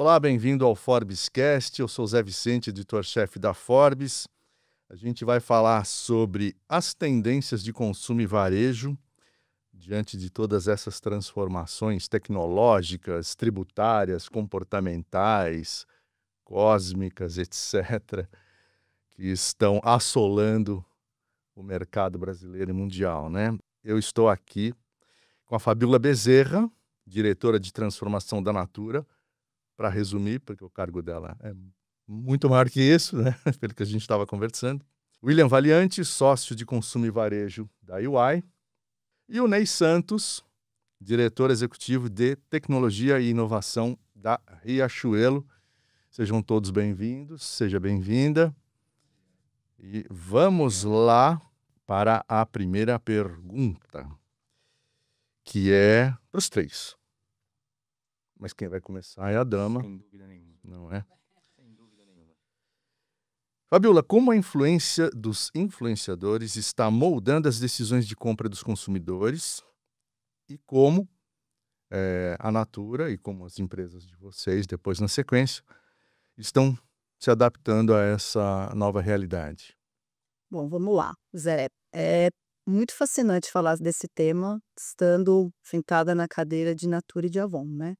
Olá, bem-vindo ao Forbescast. Eu sou Zé Vicente, editor-chefe da Forbes. A gente vai falar sobre as tendências de consumo e varejo diante de todas essas transformações tecnológicas, tributárias, comportamentais, cósmicas, etc., que estão assolando o mercado brasileiro e mundial, né? Eu estou aqui com a Fabíola Bezerra, diretora de transformação da Natura, para resumir, porque o cargo dela é muito maior que isso, né? Pelo que a gente estava conversando. William Valiante, sócio de consumo e varejo da UI. E o Ney Santos, diretor executivo de tecnologia e inovação da Riachuelo. Sejam todos bem-vindos, seja bem-vinda. E vamos lá para a primeira pergunta, que é para os três. Mas quem vai começar é a dama. Sem dúvida nenhuma. Não é? Sem dúvida nenhuma. Fabíola, como a influência dos influenciadores está moldando as decisões de compra dos consumidores e como a Natura e como as empresas de vocês, depois na sequência, estão se adaptando a essa nova realidade? Bom, vamos lá, Zé. É muito fascinante falar desse tema, estando sentada na cadeira de Natura e de Avon, né?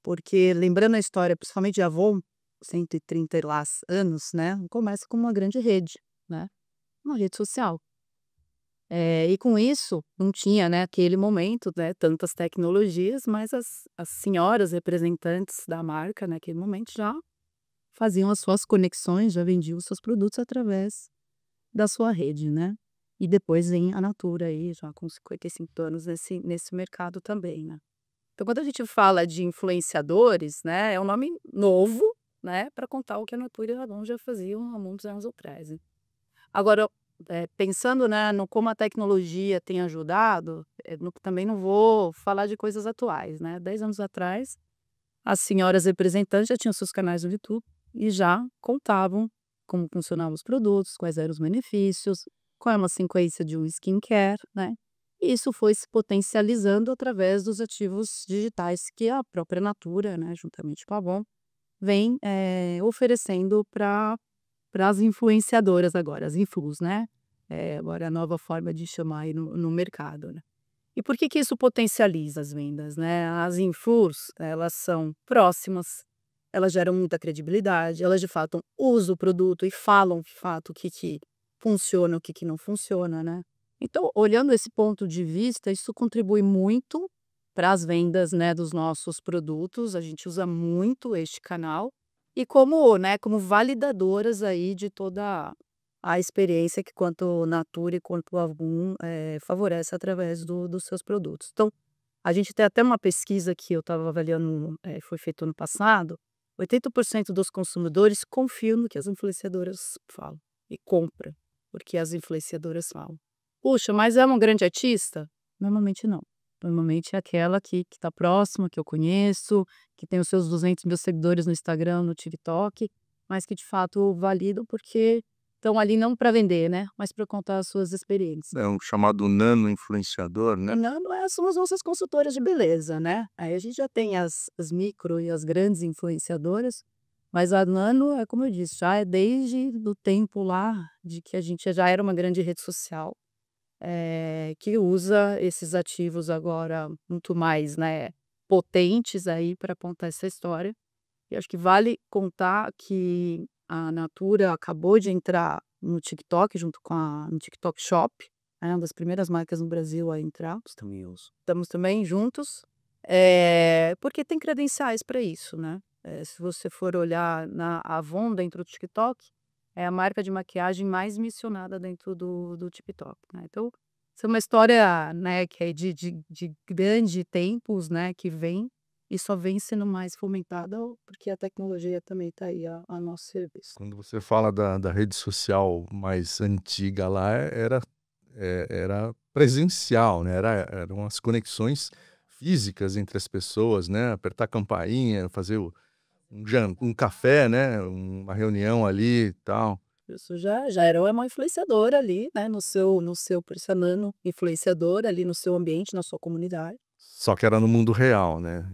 Porque, lembrando a história, principalmente de Avon, 130 e lá anos, né? Começa como uma grande rede, né? Uma rede social. E com isso, não tinha, né, aquele momento, né, tantas tecnologias, mas as senhoras representantes da marca, naquele momento, já faziam as suas conexões, já vendiam os seus produtos através da sua rede, né. E depois vem a Natura aí, já com 55 anos nesse mercado também, né. Então quando a gente fala de influenciadores, né, é um nome novo, né, para contar o que a Natura e a Avon já faziam há muitos anos atrás, né. Agora, pensando, né, no como a tecnologia tem ajudado, também não vou falar de coisas atuais, né. 10 anos atrás, as senhoras representantes já tinham seus canais no YouTube e já contavam como funcionavam os produtos, quais eram os benefícios, qual é uma sequência de um skincare, né. E isso foi se potencializando através dos ativos digitais que a própria Natura, né, juntamente com a Avon, vem, oferecendo para as influenciadoras agora, as influs, né. Agora é a nova forma de chamar aí no mercado, né. E por que que isso potencializa as vendas, né? As influs, elas são próximas, elas geram muita credibilidade, elas de fato usam o produto e falam de fato o que que funciona, o que que não funciona, né. Então, olhando esse ponto de vista, isso contribui muito para as vendas, né, dos nossos produtos, a gente usa muito este canal, e como, né, como validadoras aí de toda a experiência que quanto Natura e quanto Avon, favorece através dos seus produtos. Então, a gente tem até uma pesquisa que eu estava avaliando, foi feita ano passado, 80% dos consumidores confiam no que as influenciadoras falam e compra, porque as influenciadoras falam. Puxa, mas é uma grande artista? Normalmente não. Normalmente é aquela que está próxima, que eu conheço, que tem os seus 200.000 seguidores no Instagram, no TikTok, mas que de fato validam porque estão ali não para vender, né, mas para contar as suas experiências. É um chamado nano-influenciador, né? Não é, são as nossas consultoras de beleza, né. Aí a gente já tem as micro e as grandes influenciadoras, mas a nano é como eu disse, já é desde do tempo lá de que a gente já era uma grande rede social, que usa esses ativos agora muito mais, né, potentes aí para contar essa história. E acho que vale contar que a Natura acabou de entrar no TikTok junto com no TikTok Shop, é uma das primeiras marcas no Brasil a entrar. Também uso. Estamos também juntos, porque tem credenciais para isso, né. Se você for olhar na Avon dentro do TikTok, é a marca de maquiagem mais missionada dentro do TikTok, né. Então, isso é uma história, né, que é de grande tempos, né, que vem e só vem sendo mais fomentada porque a tecnologia também está aí a nosso serviço. Quando você fala da rede social mais antiga lá, era presencial, né? Eram as conexões físicas entre as pessoas, né? Apertar a campainha, fazer um café, né? Uma reunião ali e tal. Isso já era uma influenciadora ali, né, no seu por isso é nano influenciadora ali no seu ambiente, na sua comunidade. Só que era no mundo real, né?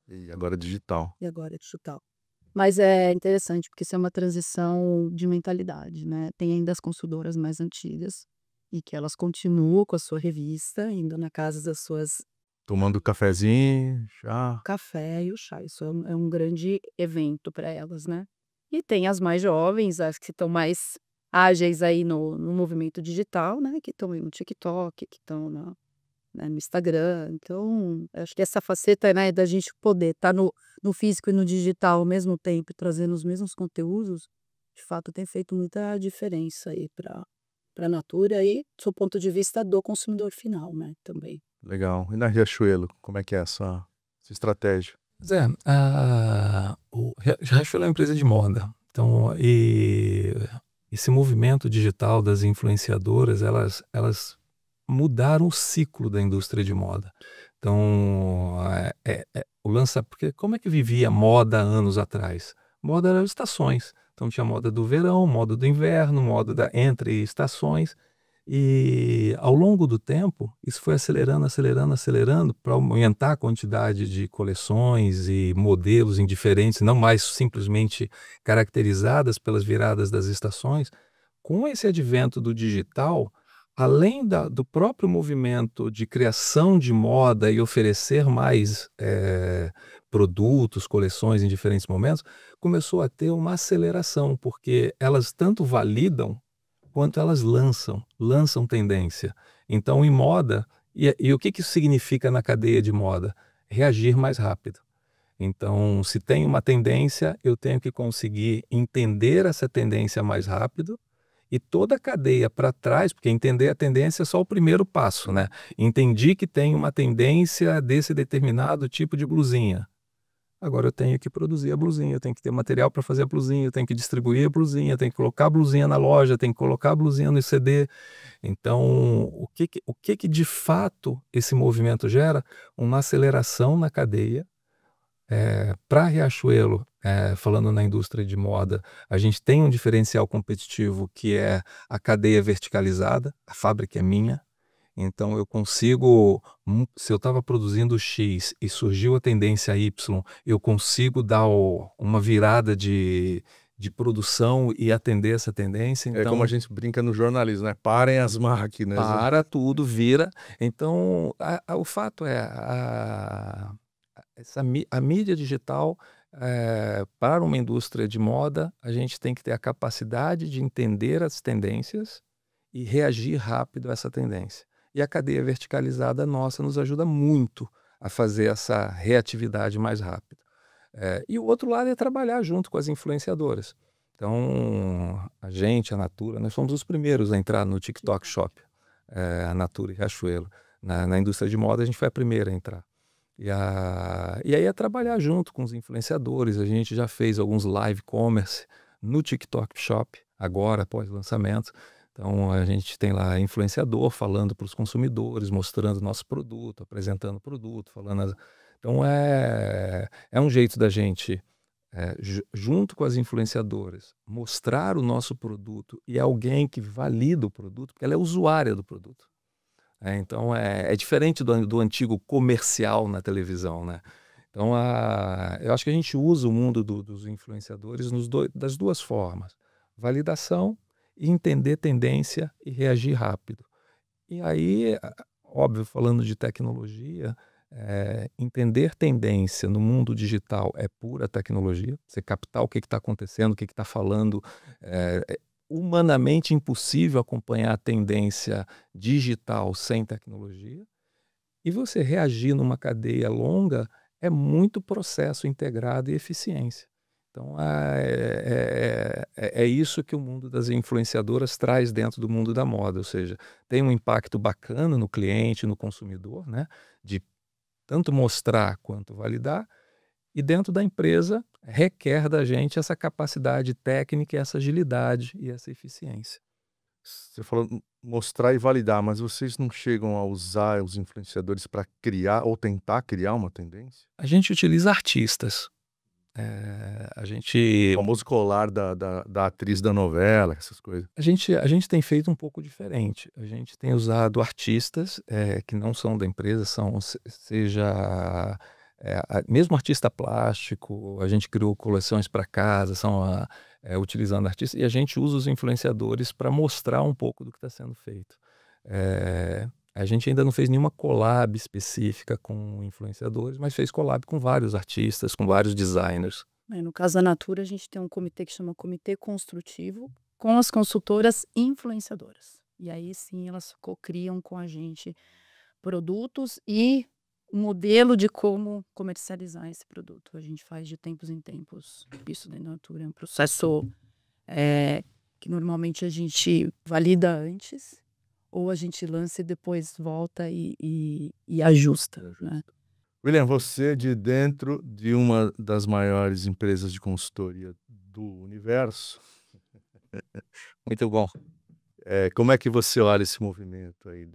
E agora digital. e agora é digital. Mas é interessante, porque isso é uma transição de mentalidade, né. Tem ainda as consultoras mais antigas, e que elas continuam com a sua revista, indo na casa das suas Tomando cafezinho, chá. café e o chá, isso é um grande evento para elas, né. E tem as mais jovens, as que estão mais ágeis aí no movimento digital, né, que estão aí no TikTok, que estão no Instagram. Então, acho que essa faceta, né, da gente poder estar no físico e no digital ao mesmo tempo, trazendo os mesmos conteúdos, de fato tem feito muita diferença aí para a Natura e do ponto de vista do consumidor final, né, também. Legal. E na Riachuelo, como é que é essa estratégia? Pois é, o Riachuelo é uma empresa de moda, então esse movimento digital das influenciadoras, elas mudaram o ciclo da indústria de moda. Então, o porque como é que vivia moda anos atrás? Moda eram estações, então tinha moda do verão, moda do inverno, moda entre estações, e ao longo do tempo, isso foi acelerando, acelerando, acelerando para aumentar a quantidade de coleções e modelos em diferentes, não mais simplesmente caracterizadas pelas viradas das estações. Com esse advento do digital, além do próprio movimento de criação de moda e oferecer mais produtos, coleções em diferentes momentos, começou a ter uma aceleração, porque elas tanto validam quanto elas lançam tendência. Então, em moda, e o que isso significa na cadeia de moda? Reagir mais rápido. Então, se tem uma tendência, eu tenho que conseguir entender essa tendência mais rápido, e toda a cadeia para trás, porque entender a tendência é só o primeiro passo, né? Entendi que tem uma tendência desse determinado tipo de blusinha. Agora eu tenho que produzir a blusinha, eu tenho que ter material para fazer a blusinha, eu tenho que distribuir a blusinha, eu tenho que colocar a blusinha na loja, eu tenho que colocar a blusinha no CD. Então, o que de fato esse movimento gera? Uma aceleração na cadeia. Para Riachuelo, falando na indústria de moda, a gente tem um diferencial competitivo que é a cadeia verticalizada, a fábrica é minha. Então eu consigo, se eu estava produzindo X e surgiu a tendência Y, eu consigo dar uma virada de produção e atender essa tendência. É como a gente brinca no jornalismo, né? Parem as máquinas. Para tudo, vira. Então, o fato é, a mídia digital, para uma indústria de moda, a gente tem que ter a capacidade de entender as tendências e reagir rápido a essa tendência. E a cadeia verticalizada nossa nos ajuda muito a fazer essa reatividade mais rápida. E o outro lado é trabalhar junto com as influenciadoras. Então, a Natura, nós fomos os primeiros a entrar no TikTok Shop, a Natura e Riachuelo. Na indústria de moda, a gente foi a primeira a entrar. E aí é trabalhar junto com os influenciadores. A gente já fez alguns live commerce no TikTok Shop, agora, após o lançamento. Então, a gente tem lá influenciador falando para os consumidores, mostrando nosso produto, apresentando o produto, falando. Então, é um jeito da gente, junto com as influenciadoras, mostrar o nosso produto e alguém que valida o produto, porque ela é usuária do produto. Então, é diferente do antigo comercial na televisão, né? Então, eu acho que a gente usa o mundo dos influenciadores das duas formas. Validação e entender tendência e reagir rápido. E aí, óbvio, falando de tecnologia, entender tendência no mundo digital é pura tecnologia. Você captar o que está acontecendo, o que está falando. É humanamente impossível acompanhar a tendência digital sem tecnologia. E você reagir numa cadeia longa é muito processo integrado e eficiência. Então, é isso que o mundo das influenciadoras traz dentro do mundo da moda, ou seja, tem um impacto bacana no cliente, no consumidor, né, de tanto mostrar quanto validar, e dentro da empresa requer da gente essa capacidade técnica, essa agilidade e essa eficiência. Você falou mostrar e validar, mas vocês não chegam a usar os influenciadores para criar ou tentar criar uma tendência? A gente utiliza artistas. O famoso colar da atriz da novela, essas coisas. A gente tem feito um pouco diferente. A gente tem usado artistas que não são da empresa, seja Mesmo artista plástico, a gente criou coleções para casa, utilizando artistas, e a gente usa os influenciadores para mostrar um pouco do que está sendo feito. A gente ainda não fez nenhuma collab específica com influenciadores, mas fez collab com vários artistas, com vários designers. No caso da Natura, a gente tem um comitê que chama Comitê Construtivo, com as consultoras influenciadoras. E aí sim elas co-criam com a gente produtos e um modelo de como comercializar esse produto. A gente faz de tempos em tempos isso da Natura. É um processo que normalmente a gente valida antes, ou a gente lança e depois volta e ajusta, né? William, você de dentro de uma das maiores empresas de consultoria do universo, Muito bom. como é que você olha esse movimento aí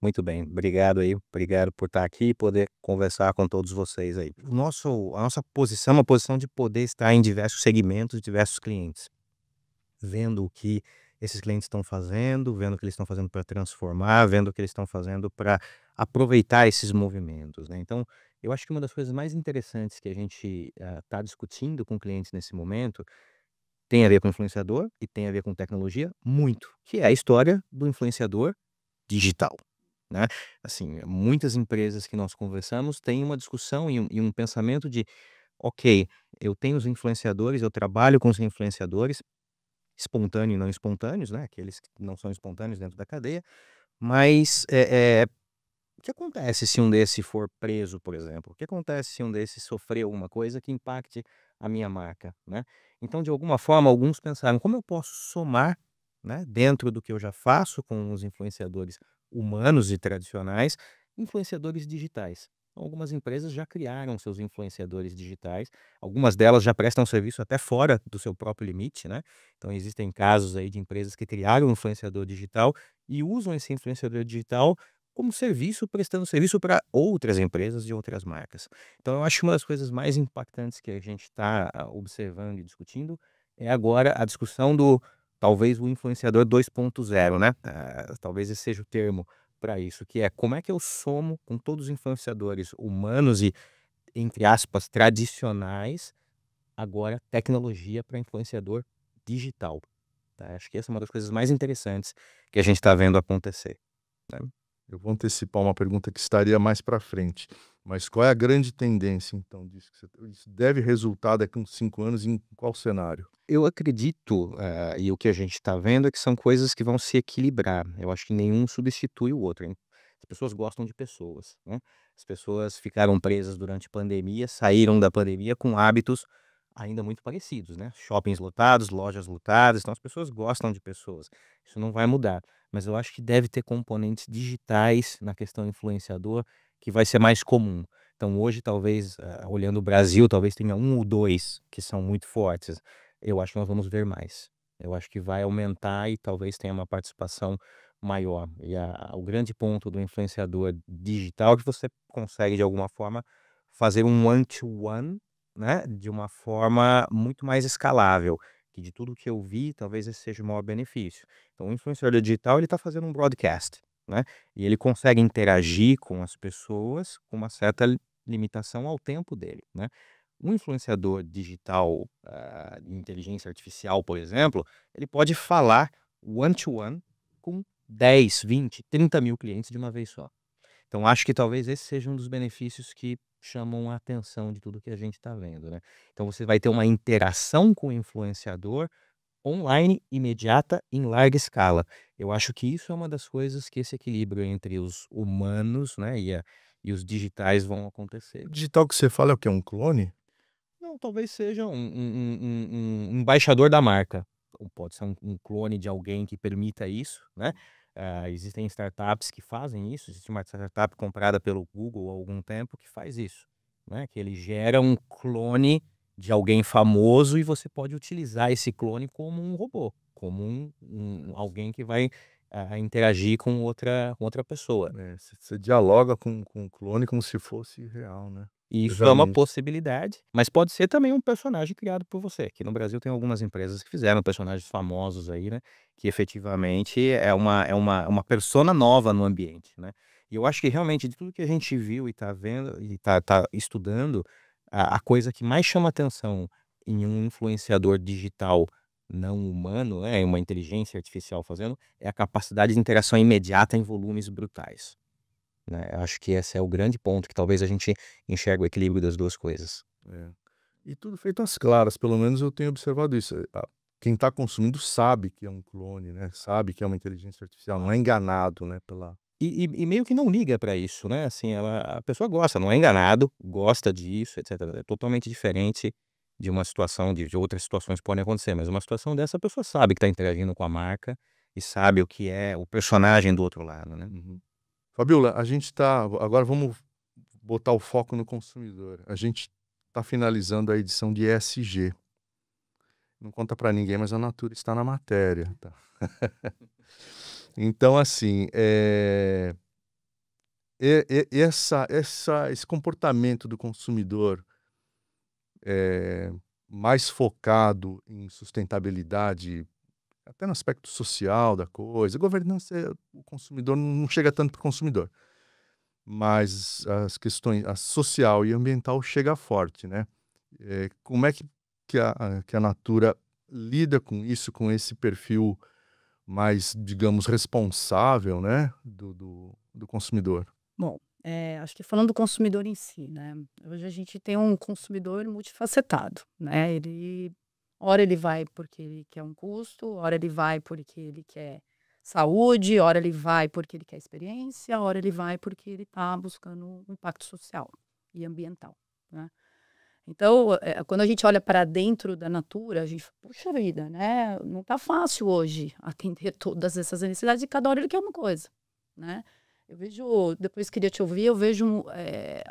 Muito bem. Obrigado aí. Obrigado por estar aqui e poder conversar com todos vocês aí. A nossa posição é uma posição de poder estar em diversos segmentos, diversos clientes. Vendo o que esses clientes estão fazendo, vendo o que eles estão fazendo para transformar, vendo o que eles estão fazendo para aproveitar esses movimentos, né? Então, eu acho que uma das coisas mais interessantes que a gente está discutindo com clientes nesse momento tem a ver com influenciador e tem a ver com tecnologia, muito, que é a história do influenciador digital, né? Assim, muitas empresas que nós conversamos têm uma discussão e um pensamento de, ok, eu tenho os influenciadores, eu trabalho com os influenciadores, espontâneos e não espontâneos, né? Aqueles que não são espontâneos dentro da cadeia, mas o que acontece se um desses for preso, por exemplo? O que acontece se um desses sofrer alguma coisa que impacte a minha marca, né? Então, de alguma forma, alguns pensaram, como eu posso somar, né, dentro do que eu já faço com os influenciadores humanos e tradicionais, influenciadores digitais. Então, algumas empresas já criaram seus influenciadores digitais, algumas delas já prestam serviço até fora do seu próprio limite, né? Então, existem casos aí de empresas que criaram um influenciador digital e usam esse influenciador digital como serviço, prestando serviço para outras empresas e outras marcas. Então, eu acho que uma das coisas mais impactantes que a gente está observando e discutindo é agora a discussão do, talvez, o influenciador 2.0, né? Talvez esse seja o termo para isso, que é como é que eu somo com todos os influenciadores humanos e, entre aspas, tradicionais, agora tecnologia para influenciador digital. Tá? Acho que essa é uma das coisas mais interessantes que a gente está vendo acontecer, né? Eu vou antecipar uma pergunta que estaria mais para frente. Mas qual é a grande tendência, então, disso? Isso deve resultar daqui a uns 5 anos em qual cenário? Eu acredito, e o que a gente está vendo é que são coisas que vão se equilibrar. Eu acho que nenhum substitui o outro, hein? As pessoas gostam de pessoas, né? As pessoas ficaram presas durante a pandemia, saíram da pandemia com hábitos ainda muito parecidos, né? Shoppings lotados, lojas lotadas, então as pessoas gostam de pessoas. Isso não vai mudar, mas eu acho que deve ter componentes digitais na questão influenciador que vai ser mais comum. Então hoje talvez, olhando o Brasil, talvez tenha um ou dois que são muito fortes. Eu acho que nós vamos ver mais. Eu acho que vai aumentar e talvez tenha uma participação maior. E o grande ponto do influenciador digital é que você consegue, de alguma forma, fazer um one-to-one, né, de uma forma muito mais escalável. Que de tudo que eu vi, talvez esse seja o maior benefício. Então, o influenciador digital, ele está fazendo um broadcast, né? E ele consegue interagir com as pessoas com uma certa limitação ao tempo dele, né? Um influenciador digital, de inteligência artificial, por exemplo, ele pode falar one-to-one com 10, 20, 30 mil clientes de uma vez só. Então, acho que talvez esse seja um dos benefícios que chamam a atenção de tudo que a gente está vendo, né? Então, você vai ter uma interação com o influenciador online, imediata, em larga escala. Eu acho que isso é uma das coisas que esse equilíbrio entre os humanos, né, e os digitais vão acontecer. O digital que você fala é o quê? Um clone? Não, talvez seja um embaixador da marca. Ou pode ser um clone de alguém que permita isso, né? Existem startups que fazem isso. Existe uma startup comprada pelo Google há algum tempo que faz isso, né? Que ele gera um clone de alguém famoso e você pode utilizar esse clone como um robô, como alguém que vai interagir com outra pessoa. Você dialoga com o clone como se fosse real, né? E Eu isso já é uma vi isso. possibilidade, mas pode ser também um personagem criado por você. Aqui no Brasil tem algumas empresas que fizeram personagens famosos aí, né? Que efetivamente é uma persona nova no ambiente, né? E eu acho que realmente de tudo que a gente viu e está vendo e tá estudando, a coisa que mais chama atenção em um influenciador digital não humano, né, uma inteligência artificial fazendo, é a capacidade de interação imediata em volumes brutais, né? Eu acho que esse é o grande ponto que talvez a gente enxergue o equilíbrio das duas coisas. É. E tudo feito às claras, pelo menos eu tenho observado isso. Quem está consumindo sabe que é um clone, né? Sabe que é uma inteligência artificial, não é enganado, né? E meio que não liga para isso, né? Assim, a pessoa gosta, não é enganado, gosta disso, etc. É totalmente diferente de uma situação, de outras situações que podem acontecer, mas uma situação dessa a pessoa sabe que está interagindo com a marca e sabe o que é o personagem do outro lado, né? Uhum. Fabiola, a gente está. Agora vamos botar o foco no consumidor. A gente está finalizando a edição de ESG. Não conta para ninguém, mas a Natura está na matéria. Tá? Então, assim, esse comportamento do consumidor mais focado em sustentabilidade, até no aspecto social da coisa, governança, o consumidor não chega tanto para o consumidor, mas as questões, a social e ambiental chega forte, né? Como é que a Natura lida com isso, com esse perfil mais, digamos, responsável, né, do consumidor? Bom, acho que falando do consumidor em si, né? Hoje a gente tem um consumidor multifacetado, né? Ora ele vai porque ele quer um custo, ora ele vai porque ele quer saúde, ora ele vai porque ele quer experiência, ora ele vai porque ele está buscando um impacto social e ambiental, né? Então, quando a gente olha para dentro da Natura, a gente fala, puxa vida, né? Não está fácil hoje atender todas essas necessidades e cada hora ele quer uma coisa, né? Eu vejo, depois queria te ouvir, eu vejo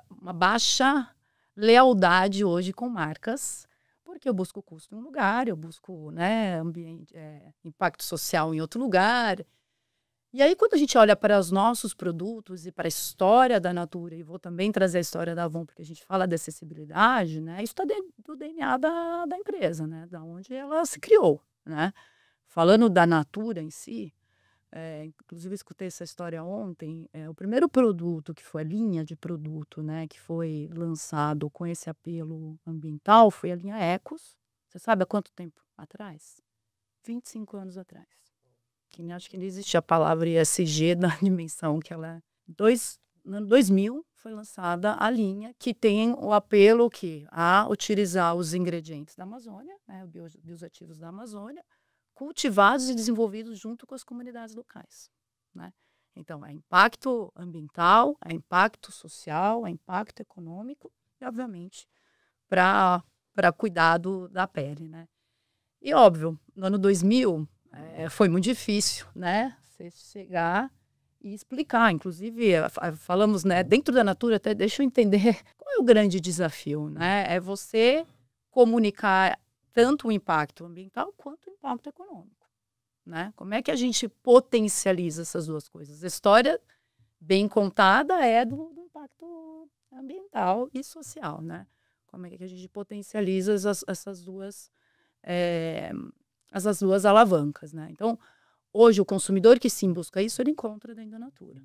uma baixa lealdade hoje com marcas, porque eu busco custo em um lugar, eu busco, né, impacto social em outro lugar. E aí, quando a gente olha para os nossos produtos e para a história da Natura, e vou também trazer a história da Avon, porque a gente fala de acessibilidade, né? Isso está dentro do DNA da empresa, né? Da onde ela se criou, né? Falando da Natura em si, inclusive eu escutei essa história ontem, o primeiro produto que foi a linha de produto, né? Que foi lançado com esse apelo ambiental foi a linha Ecos. Você sabe há quanto tempo atrás? 25 anos atrás. Acho que não existe a palavra ESG na dimensão que ela é. No ano 2000 foi lançada a linha que tem o apelo a utilizar os ingredientes da Amazônia, né, bioativos da Amazônia, cultivados e desenvolvidos junto com as comunidades locais, né? Então, é impacto ambiental, é impacto social, é impacto econômico e, obviamente, para cuidado da pele, né? E, óbvio, no ano 2000... foi muito difícil, né? Você chegar e explicar. Inclusive, falamos, né? Dentro da Natura, até deixa eu entender qual é o grande desafio, né? É você comunicar tanto o impacto ambiental quanto o impacto econômico, né? Como é que a gente potencializa essas duas coisas? A história bem contada é do impacto ambiental e social, né? Como é que a gente potencializa essas duas alavancas, né? Então, hoje o consumidor que sim busca isso, ele encontra dentro da Natura.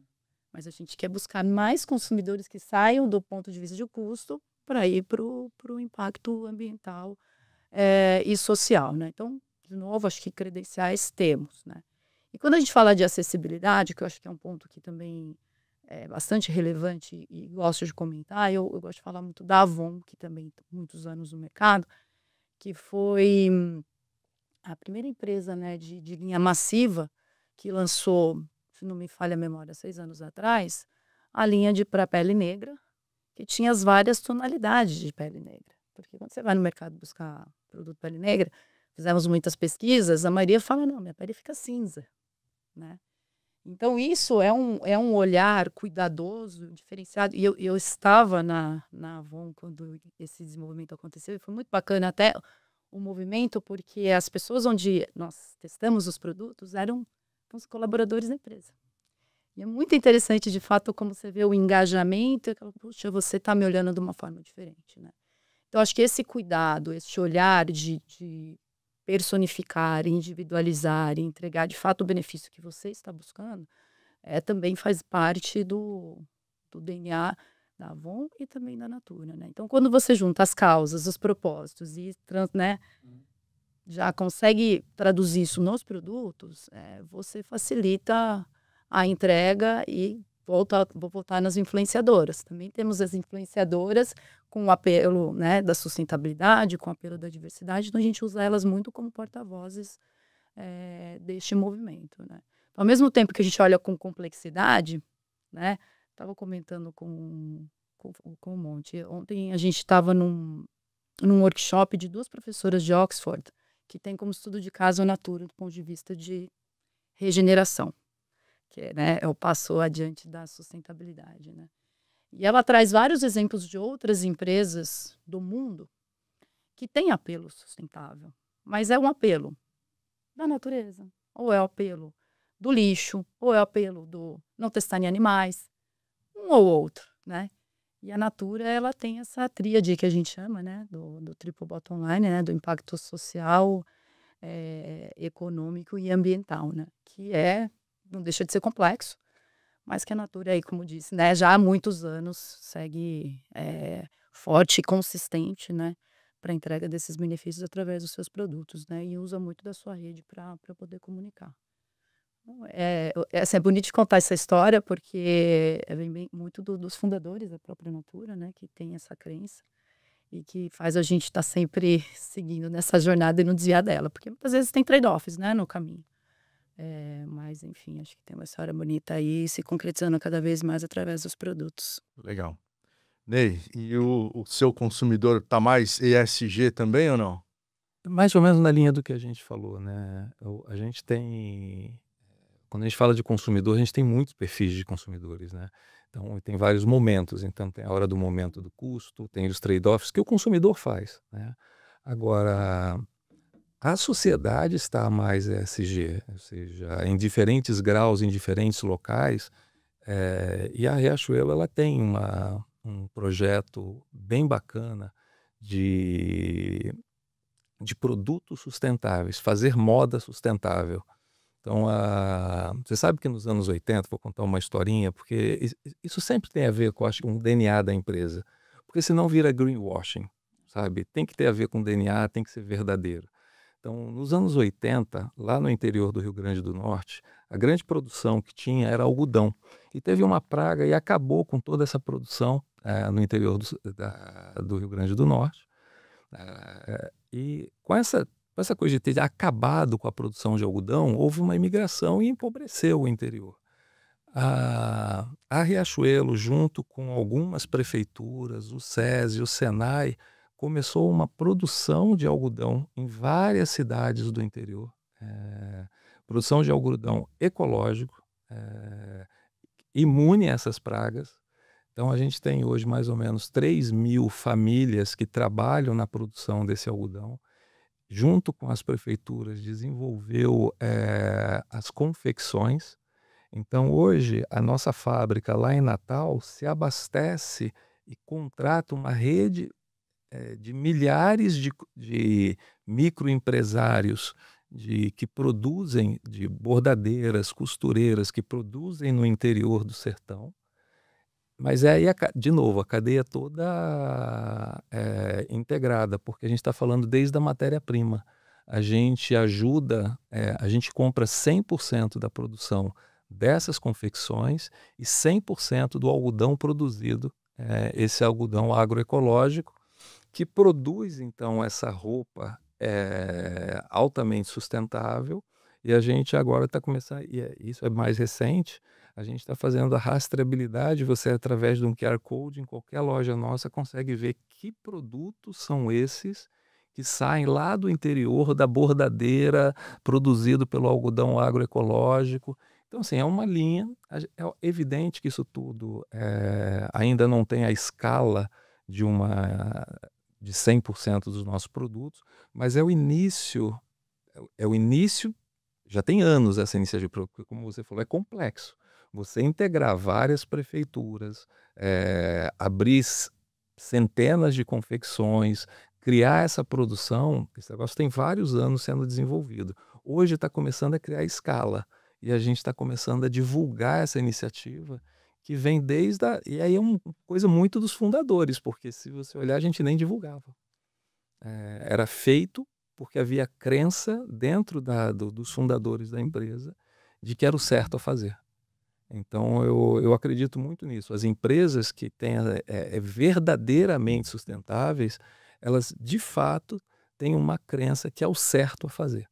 Mas a gente quer buscar mais consumidores que saiam do ponto de vista de custo para ir para o impacto ambiental e social, né? Então, de novo, acho que credenciais temos, né? E quando a gente fala de acessibilidade, que eu acho que é um ponto que também é bastante relevante e gosto de comentar, eu gosto de falar muito da Avon, que também tem muitos anos no mercado, que foi a primeira empresa, né, de linha massiva que lançou, se não me falha a memória, 6 anos atrás, a linha para pele negra, que tinha as várias tonalidades de pele negra. Porque quando você vai no mercado buscar produto pele negra, fizemos muitas pesquisas, a maioria fala, não, minha pele fica cinza, né? Então, isso é um olhar cuidadoso, diferenciado. E eu estava na Avon quando esse desenvolvimento aconteceu, e foi muito bacana até o movimento, porque as pessoas onde nós testamos os produtos eram os colaboradores da empresa. E é muito interessante, de fato, como você vê o engajamento, puxa, você está me olhando de uma forma diferente, né? Então, acho que esse cuidado, esse olhar de personificar, individualizar e entregar, de fato, o benefício que você está buscando, também faz parte do DNA da Avon e também da Natura, né? Então, quando você junta as causas, os propósitos e né, já consegue traduzir isso nos produtos, você facilita a entrega e vou voltar nas influenciadoras. Também temos as influenciadoras com o apelo, né, da sustentabilidade, com o apelo da diversidade, então a gente usa elas muito como porta-vozes deste movimento, né? Ao mesmo tempo que a gente olha com complexidade, né? Estava comentando com o Monte. Ontem a gente estava num workshop de 2 professoras de Oxford, que tem como estudo de caso a Natura do ponto de vista de regeneração, que né, é o passo adiante da sustentabilidade, né? E ela traz vários exemplos de outras empresas do mundo que têm apelo sustentável, mas é um apelo da natureza, ou é o apelo do lixo, ou é o apelo do não testar em animais, um ou outro, né? E a Natura, ela tem essa tríade que a gente chama, né, do triple bottom line, né, do impacto social, econômico e ambiental, né, que não deixa de ser complexo, mas que a Natura aí, como disse, né, já há muitos anos segue forte e consistente, né, para a entrega desses benefícios através dos seus produtos, né, e usa muito da sua rede para poder comunicar. É bonito de contar essa história, porque vem muito dos fundadores da própria Natura, né, que tem essa crença e que faz a gente estar sempre seguindo nessa jornada e não desviar dela, porque muitas vezes tem trade-offs, né, no caminho. Mas, enfim, acho que tem uma história bonita aí, se concretizando cada vez mais através dos produtos. Legal. Ney, e o seu consumidor está mais ESG também ou não? Mais ou menos na linha do que a gente falou, né? A gente tem... Quando a gente fala de consumidor, a gente tem muitos perfis de consumidores, né? Então, tem vários momentos. Então, tem a hora do momento do custo, tem os trade-offs que o consumidor faz, né? Agora, a sociedade está mais ESG, ou seja, em diferentes graus, em diferentes locais. E a Riachuelo, ela tem um projeto bem bacana de produtos sustentáveis, fazer moda sustentável. Então, você sabe que nos anos 80, vou contar uma historinha, porque isso sempre tem a ver com, acho, um DNA da empresa, porque senão vira greenwashing, sabe? Tem que ter a ver com DNA, tem que ser verdadeiro. Então, nos anos 80, lá no interior do Rio Grande do Norte, a grande produção que tinha era algodão. E teve uma praga e acabou com toda essa produção no interior do Rio Grande do Norte. E com essa coisa de ter acabado com a produção de algodão, houve uma imigração e empobreceu o interior. A Riachuelo, junto com algumas prefeituras, o SESI, o SENAI, começou uma produção de algodão em várias cidades do interior. Produção de algodão ecológico, imune a essas pragas. Então, a gente tem hoje mais ou menos 3.000 famílias que trabalham na produção desse algodão. Junto com as prefeituras, desenvolveu as confecções. Então, hoje, a nossa fábrica lá em Natal se abastece e contrata uma rede de milhares de microempresários que produzem, de bordadeiras, costureiras, que produzem no interior do sertão. Mas aí, de novo, a cadeia toda integrada, porque a gente está falando desde a matéria-prima. A gente ajuda, a gente compra 100% da produção dessas confecções e 100% do algodão produzido, esse algodão agroecológico, que produz, então, essa roupa altamente sustentável. E a gente agora está começando, e isso é mais recente, a gente está fazendo a rastreabilidade. Você, através de um QR Code, em qualquer loja nossa, consegue ver que produtos são esses que saem lá do interior da bordadeira, produzido pelo algodão agroecológico. Então, assim, é uma linha. É evidente que isso tudo ainda não tem a escala de 100% dos nossos produtos, mas é o início, já tem anos essa iniciativa, porque, como você falou, é complexo. Você integrar várias prefeituras, abrir centenas de confecções, criar essa produção, esse negócio tem vários anos sendo desenvolvido. Hoje está começando a criar escala. e a gente está começando a divulgar essa iniciativa que vem desde a... E aí é uma coisa muito dos fundadores, porque se você olhar, a gente nem divulgava. Era feito porque havia crença dentro dos fundadores da empresa de que era o certo a fazer. Então, eu acredito muito nisso. As empresas que têm verdadeiramente sustentáveis, elas, de fato, têm uma crença que é o certo a fazer.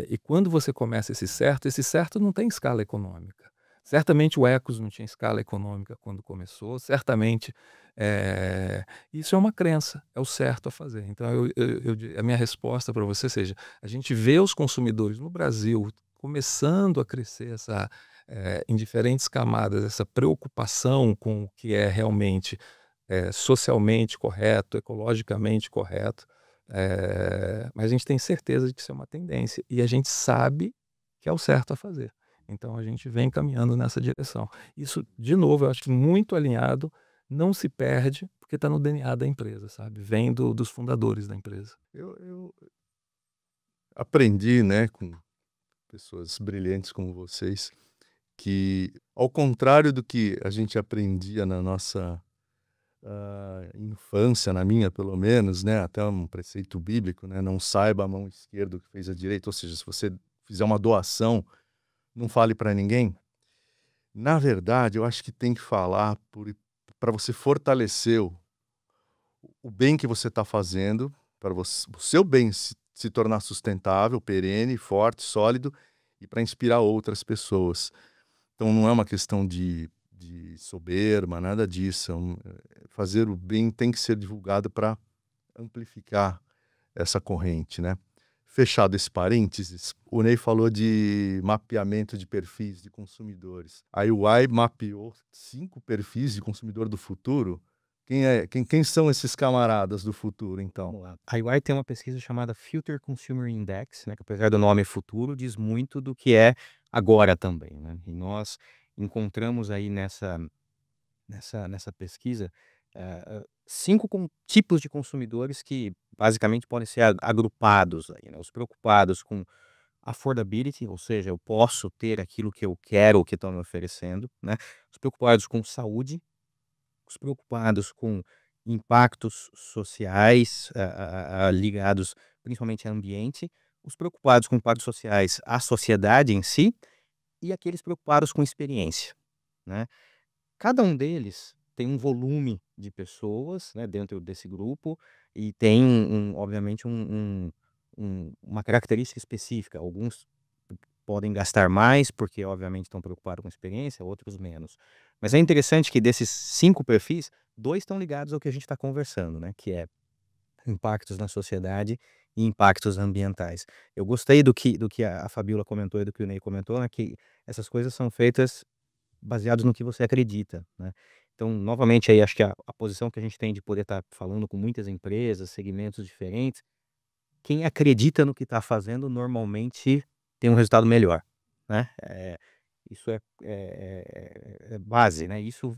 E quando você começa esse certo não tem escala econômica. Certamente o Ecos não tinha escala econômica quando começou, certamente isso é uma crença, é o certo a fazer. Então, a minha resposta para você seja, a gente vê os consumidores no Brasil começando a crescer em diferentes camadas, essa preocupação com o que é realmente socialmente correto, ecologicamente correto, mas a gente tem certeza de que isso é uma tendência e a gente sabe que é o certo a fazer. Então a gente vem caminhando nessa direção. Isso, de novo, eu acho muito alinhado, não se perde, porque está no DNA da empresa, sabe? Vem dos fundadores da empresa. Eu aprendi, né, com pessoas brilhantes como vocês, que ao contrário do que a gente aprendia na nossa infância, na minha pelo menos, né, até um preceito bíblico, né, não saiba a mão esquerda o que fez a direita, ou seja, se você fizer uma doação, não fale para ninguém. Na verdade, eu acho que tem que falar para você fortalecer o bem que você está fazendo, para o seu bem se tornar sustentável, perene, forte, sólido, e para inspirar outras pessoas. Então não é uma questão de soberba, nada disso. Fazer o bem tem que ser divulgado para amplificar essa corrente, né? Fechado esse parênteses, o Ney falou de mapeamento de perfis de consumidores. A UI mapeou 5 perfis de consumidor do futuro. Quem são esses camaradas do futuro, então? Vamos lá. A UI tem uma pesquisa chamada Future Consumer Index, né, que apesar do nome futuro, diz muito do que é agora também, né? E nós encontramos aí nessa pesquisa 5 tipos de consumidores que basicamente podem ser agrupados aí, né? Os preocupados com affordability, ou seja, eu posso ter aquilo que eu quero, o que estão me oferecendo, né? Os preocupados com saúde, os preocupados com impactos sociais ligados principalmente ao ambiente, os preocupados com impactos sociais à sociedade em si e aqueles preocupados com experiência, né? Cada um deles tem um volume de pessoas, né, dentro desse grupo e tem obviamente uma característica específica. Alguns podem gastar mais porque obviamente estão preocupados com experiência, outros menos. Mas é interessante que desses 5 perfis, 2 estão ligados ao que a gente está conversando, né, que é impactos na sociedade e impactos ambientais. Eu gostei do que a Fabíola comentou e do que o Ney comentou, né, que essas coisas são feitas baseados no que você acredita, né. Então, novamente aí acho que a posição que a gente tem de poder estar falando com muitas empresas, segmentos diferentes, quem acredita no que está fazendo normalmente tem um resultado melhor, né. Isso é base, né, isso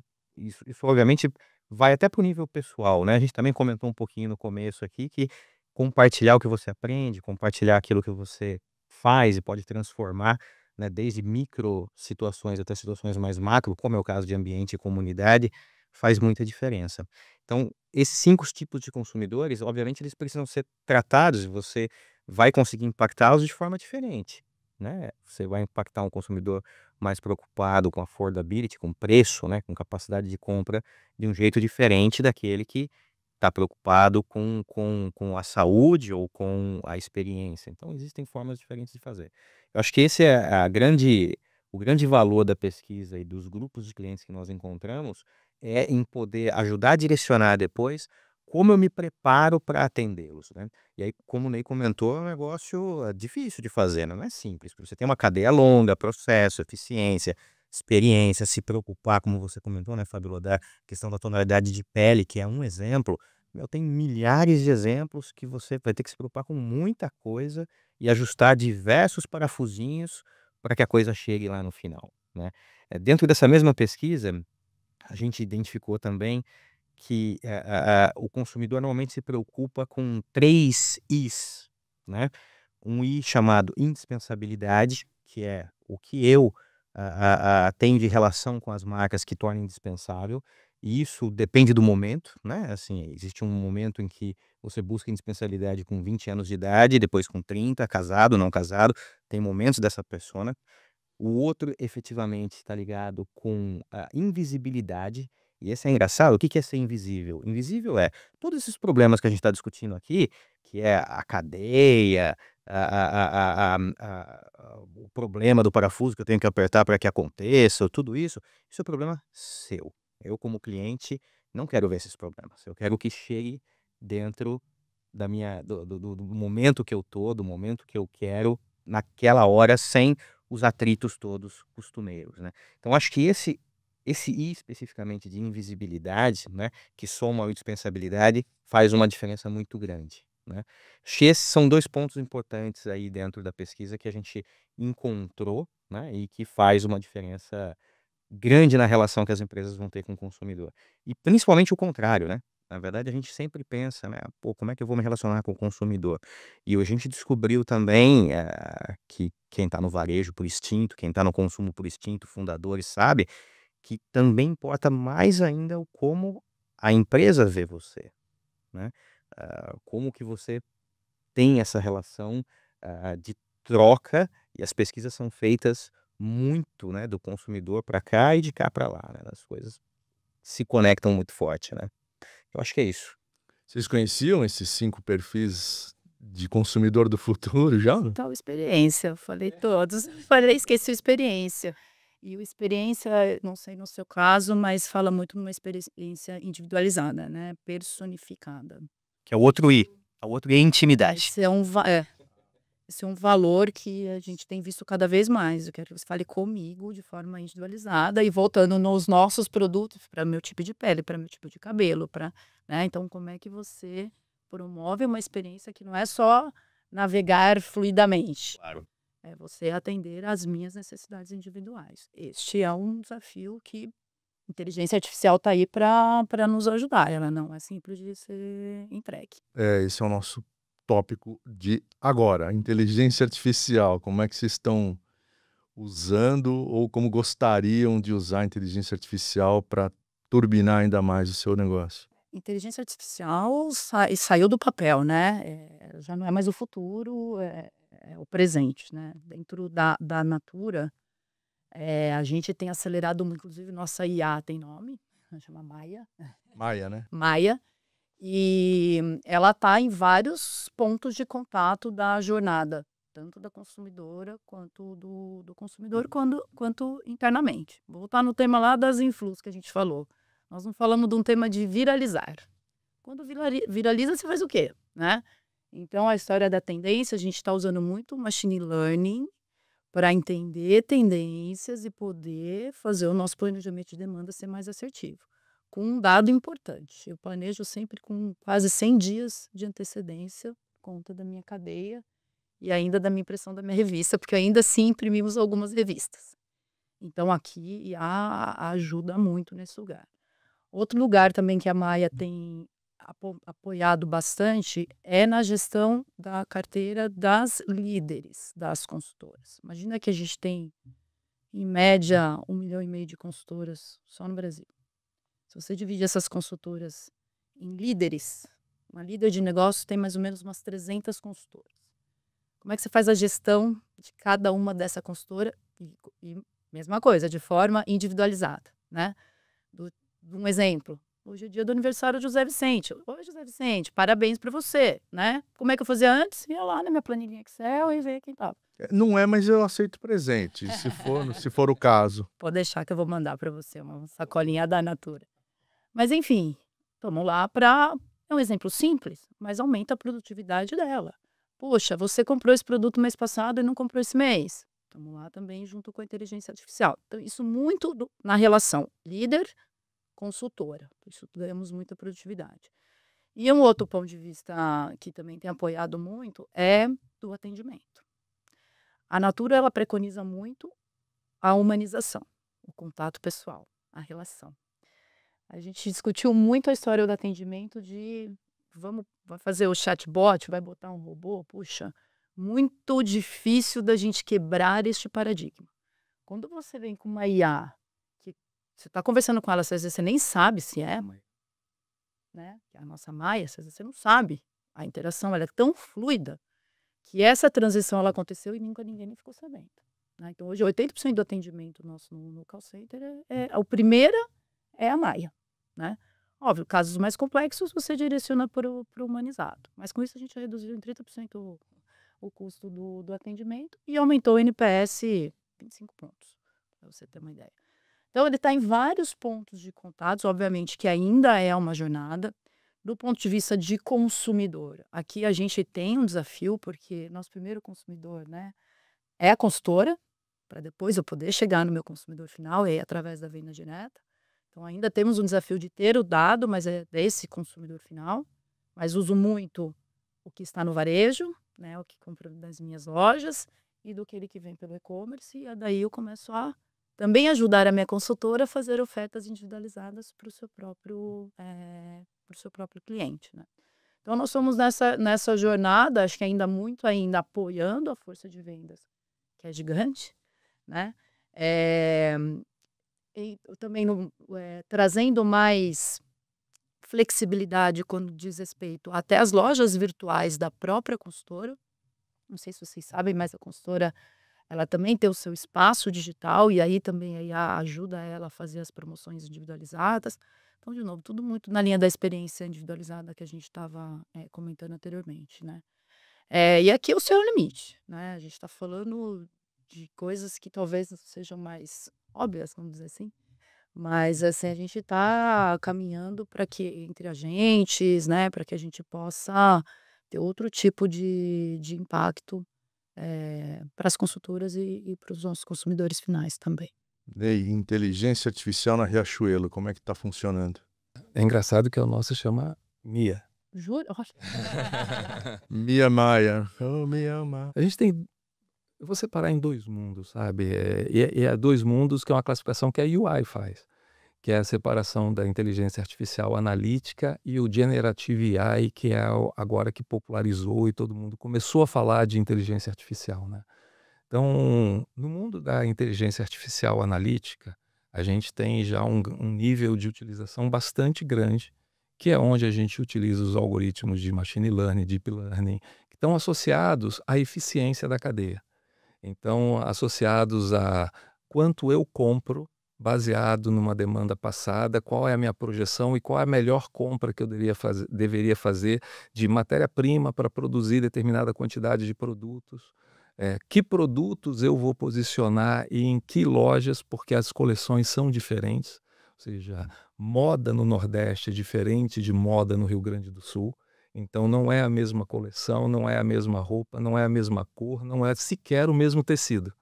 obviamente vai até para o nível pessoal, né. A gente também comentou um pouquinho no começo aqui que compartilhar o que você aprende, compartilhar aquilo que você faz e pode transformar, né, desde micro situações até situações mais macro, como é o caso de ambiente e comunidade, faz muita diferença. Então, esses 5 tipos de consumidores, obviamente, eles precisam ser tratados e você vai conseguir impactá-los de forma diferente, né. Você vai impactar um consumidor mais preocupado com affordability, com preço, né, com capacidade de compra, de um jeito diferente daquele que está preocupado com a saúde ou com a experiência. Então, existem formas diferentes de fazer. Eu acho que esse é o grande valor da pesquisa e dos grupos de clientes que nós encontramos, é em poder ajudar a direcionar depois como eu me preparo para atendê-los, né. E aí, como o Ney comentou, é um negócio difícil de fazer, né, não é simples, porque você tem uma cadeia longa, processo, eficiência, experiência, se preocupar, como você comentou, né, Fabíola, da questão da tonalidade de pele, que é um exemplo. Meu, tem milhares de exemplos que você vai ter que se preocupar com muita coisa e ajustar diversos parafusinhos para que a coisa chegue lá no final, né. Dentro dessa mesma pesquisa, a gente identificou também que o consumidor normalmente se preocupa com 3 Is, né. Um I chamado indispensabilidade, que é o que eu tenho de relação com as marcas que torna indispensável. E isso depende do momento, né? Assim, existe um momento em que você busca indispensabilidade com 20 anos de idade, depois com 30, casado, não casado, tem momentos dessa persona. O outro efetivamente está ligado com a invisibilidade. E esse é engraçado. O que é ser invisível? Invisível é todos esses problemas que a gente está discutindo aqui, que é a cadeia, o problema do parafuso que eu tenho que apertar para que aconteça, tudo isso. Isso é problema seu. Eu, como cliente, não quero ver esses problemas. Eu quero que chegue dentro do momento que eu tô, do momento que eu quero, naquela hora, sem os atritos todos costumeiros, né? Então, acho que esse I especificamente de invisibilidade, né, que soma a indispensabilidade, faz uma diferença muito grande, né? Acho que esses são 2 pontos importantes aí dentro da pesquisa que a gente encontrou, né, e que faz uma diferença grande na relação que as empresas vão ter com o consumidor. E principalmente o contrário, né? Na verdade, a gente sempre pensa, né? Pô, como é que eu vou me relacionar com o consumidor? E a gente descobriu também que quem está no varejo por instinto, quem está no consumo por instinto, fundadores, sabe que também importa mais ainda o como a empresa vê você, né? Como que você tem essa relação de troca, e as pesquisas são feitas muito, né, do consumidor para cá e de cá para lá, né? As coisas se conectam muito forte, né? Eu acho que é isso. Vocês conheciam esses 5 perfis de consumidor do futuro já? Tal experiência, eu falei todos, falei, esqueci o experiência. E o experiência, não sei no seu caso, mas fala muito numa experiência individualizada, né? Personificada. Que é o outro I. O outro I é intimidade. Esse é um valor que a gente tem visto cada vez mais. Eu quero que você fale comigo de forma individualizada e voltando nos nossos produtos para meu tipo de pele, para meu tipo de cabelo, né? Então, como é que você promove uma experiência que não é só navegar fluidamente? Claro. É você atender às minhas necessidades individuais. Este é um desafio que a inteligência artificial está aí para nos ajudar. Ela não é simples de ser entregue. Esse é o nosso tópico de agora, a inteligência artificial. Como é que vocês estão usando ou como gostariam de usar a inteligência artificial para turbinar ainda mais o seu negócio? Inteligência artificial saiu do papel, né? Já não é mais o futuro, é o presente, né? Dentro da Natura, a gente tem acelerado, inclusive nossa IA tem nome, chama Maia. Maia, né? Maia. E ela está em vários pontos de contato da jornada, tanto da consumidora quanto do consumidor, quanto internamente. Vou voltar no tema lá das influs que a gente falou. Nós não falamos de um tema de viralizar. Quando viraliza, você faz o quê? Né? Então, a história da tendência, a gente está usando muito machine learning para entender tendências e poder fazer o nosso planejamento de demanda ser mais assertivo. Com um dado importante, eu planejo sempre com quase 100 dias de antecedência, por conta da minha cadeia e ainda da minha impressão da minha revista, porque ainda assim imprimimos algumas revistas. Então, aqui IA ajuda muito nesse lugar. Outro lugar também que a Maia tem apoiado bastante é na gestão da carteira das líderes das consultoras. Imagina que a gente tem, em média, 1,5 milhão de consultoras só no Brasil. Se você divide essas consultoras em líderes, uma líder de negócio tem mais ou menos umas 300 consultoras. Como é que você faz a gestão de cada uma dessa consultora? E mesma coisa, de forma individualizada, né? Um exemplo, hoje é dia do aniversário do José Vicente. Oi, José Vicente, parabéns para você, né? Como é que eu fazia antes? Ia lá na minha planilhinha Excel e ver quem estava. Não é, mas eu aceito presente, se for o caso. Pode deixar que eu vou mandar para você uma sacolinha da Natura. Mas, enfim, vamos lá para... É um exemplo simples, mas aumenta a produtividade dela. Poxa, você comprou esse produto mês passado e não comprou esse mês. Vamos lá também junto com a inteligência artificial. Então, isso muito na relação líder-consultora. Isso ganhamos muita produtividade. E um outro ponto de vista que também tem apoiado muito é do atendimento. A Natura, ela preconiza muito a humanização, o contato pessoal, a relação. A gente discutiu muito a história do atendimento vai fazer o chatbot, vai botar um robô, puxa, muito difícil da gente quebrar este paradigma. Quando você vem com uma IA, que você está conversando com ela, às vezes você nem sabe se é, né? Que é a nossa Maia, às vezes você não sabe. A interação ela é tão fluida que essa transição ela aconteceu e nunca ninguém ficou sabendo. Né? Então, hoje, 80% do atendimento nosso no call center o primeiro é a Maia. Né? Óbvio, casos mais complexos você direciona para o humanizado. Mas com isso a gente reduziu em 30% o custo do atendimento e aumentou o NPS 25 pontos, para você ter uma ideia. Então, ele está em vários pontos de contatos, obviamente que ainda é uma jornada. Do ponto de vista de consumidor, aqui a gente tem um desafio, porque nosso primeiro consumidor, né, é a consultora, para depois eu poder chegar no meu consumidor final, e através da venda direta. Então, ainda temos um desafio de ter o dado, mas é desse consumidor final. Mas uso muito o que está no varejo, né, o que compra das minhas lojas, e do que vem pelo e-commerce, e daí eu começo a também ajudar a minha consultora a fazer ofertas individualizadas para o seu próprio cliente, né? Então, nós estamos nessa jornada, acho que ainda apoiando a força de vendas, que é gigante, né? E também trazendo mais flexibilidade quando diz respeito até as lojas virtuais da própria consultora. Não sei se vocês sabem, mas a consultora ela também tem o seu espaço digital e aí também a IA ajuda ela a fazer as promoções individualizadas. Então, de novo, tudo muito na linha da experiência individualizada que a gente estava comentando anteriormente, né? E aqui é o seu limite, né? A gente está falando de coisas que talvez não sejam mais óbvias, vamos dizer assim. Mas, assim, a gente está caminhando para que, entre agentes, né, para que a gente possa ter outro tipo de impacto para as consultoras e para os nossos consumidores finais também. E inteligência artificial na Riachuelo, como é que está funcionando? É engraçado que o nosso chama Mia. Juro? Olha. Mia Maia. Oh, Mia Maia. A gente tem... Eu vou separar em dois mundos, sabe? E é dois mundos que é uma classificação que a UI faz, que é a separação da inteligência artificial analítica e o Generative AI, que é agora que popularizou e todo mundo começou a falar de inteligência artificial, né? Então, no mundo da inteligência artificial analítica, a gente tem já um nível de utilização bastante grande, que é onde a gente utiliza os algoritmos de machine learning, deep learning, que estão associados à eficiência da cadeia. Então, associados a quanto eu compro, baseado numa demanda passada, qual é a minha projeção e qual é a melhor compra que eu deveria fazer de matéria-prima para produzir determinada quantidade de produtos. Que produtos eu vou posicionar e em que lojas, porque as coleções são diferentes. Ou seja, moda no Nordeste é diferente de moda no Rio Grande do Sul. Então, não é a mesma coleção, não é a mesma roupa, não é a mesma cor, não é sequer o mesmo tecido.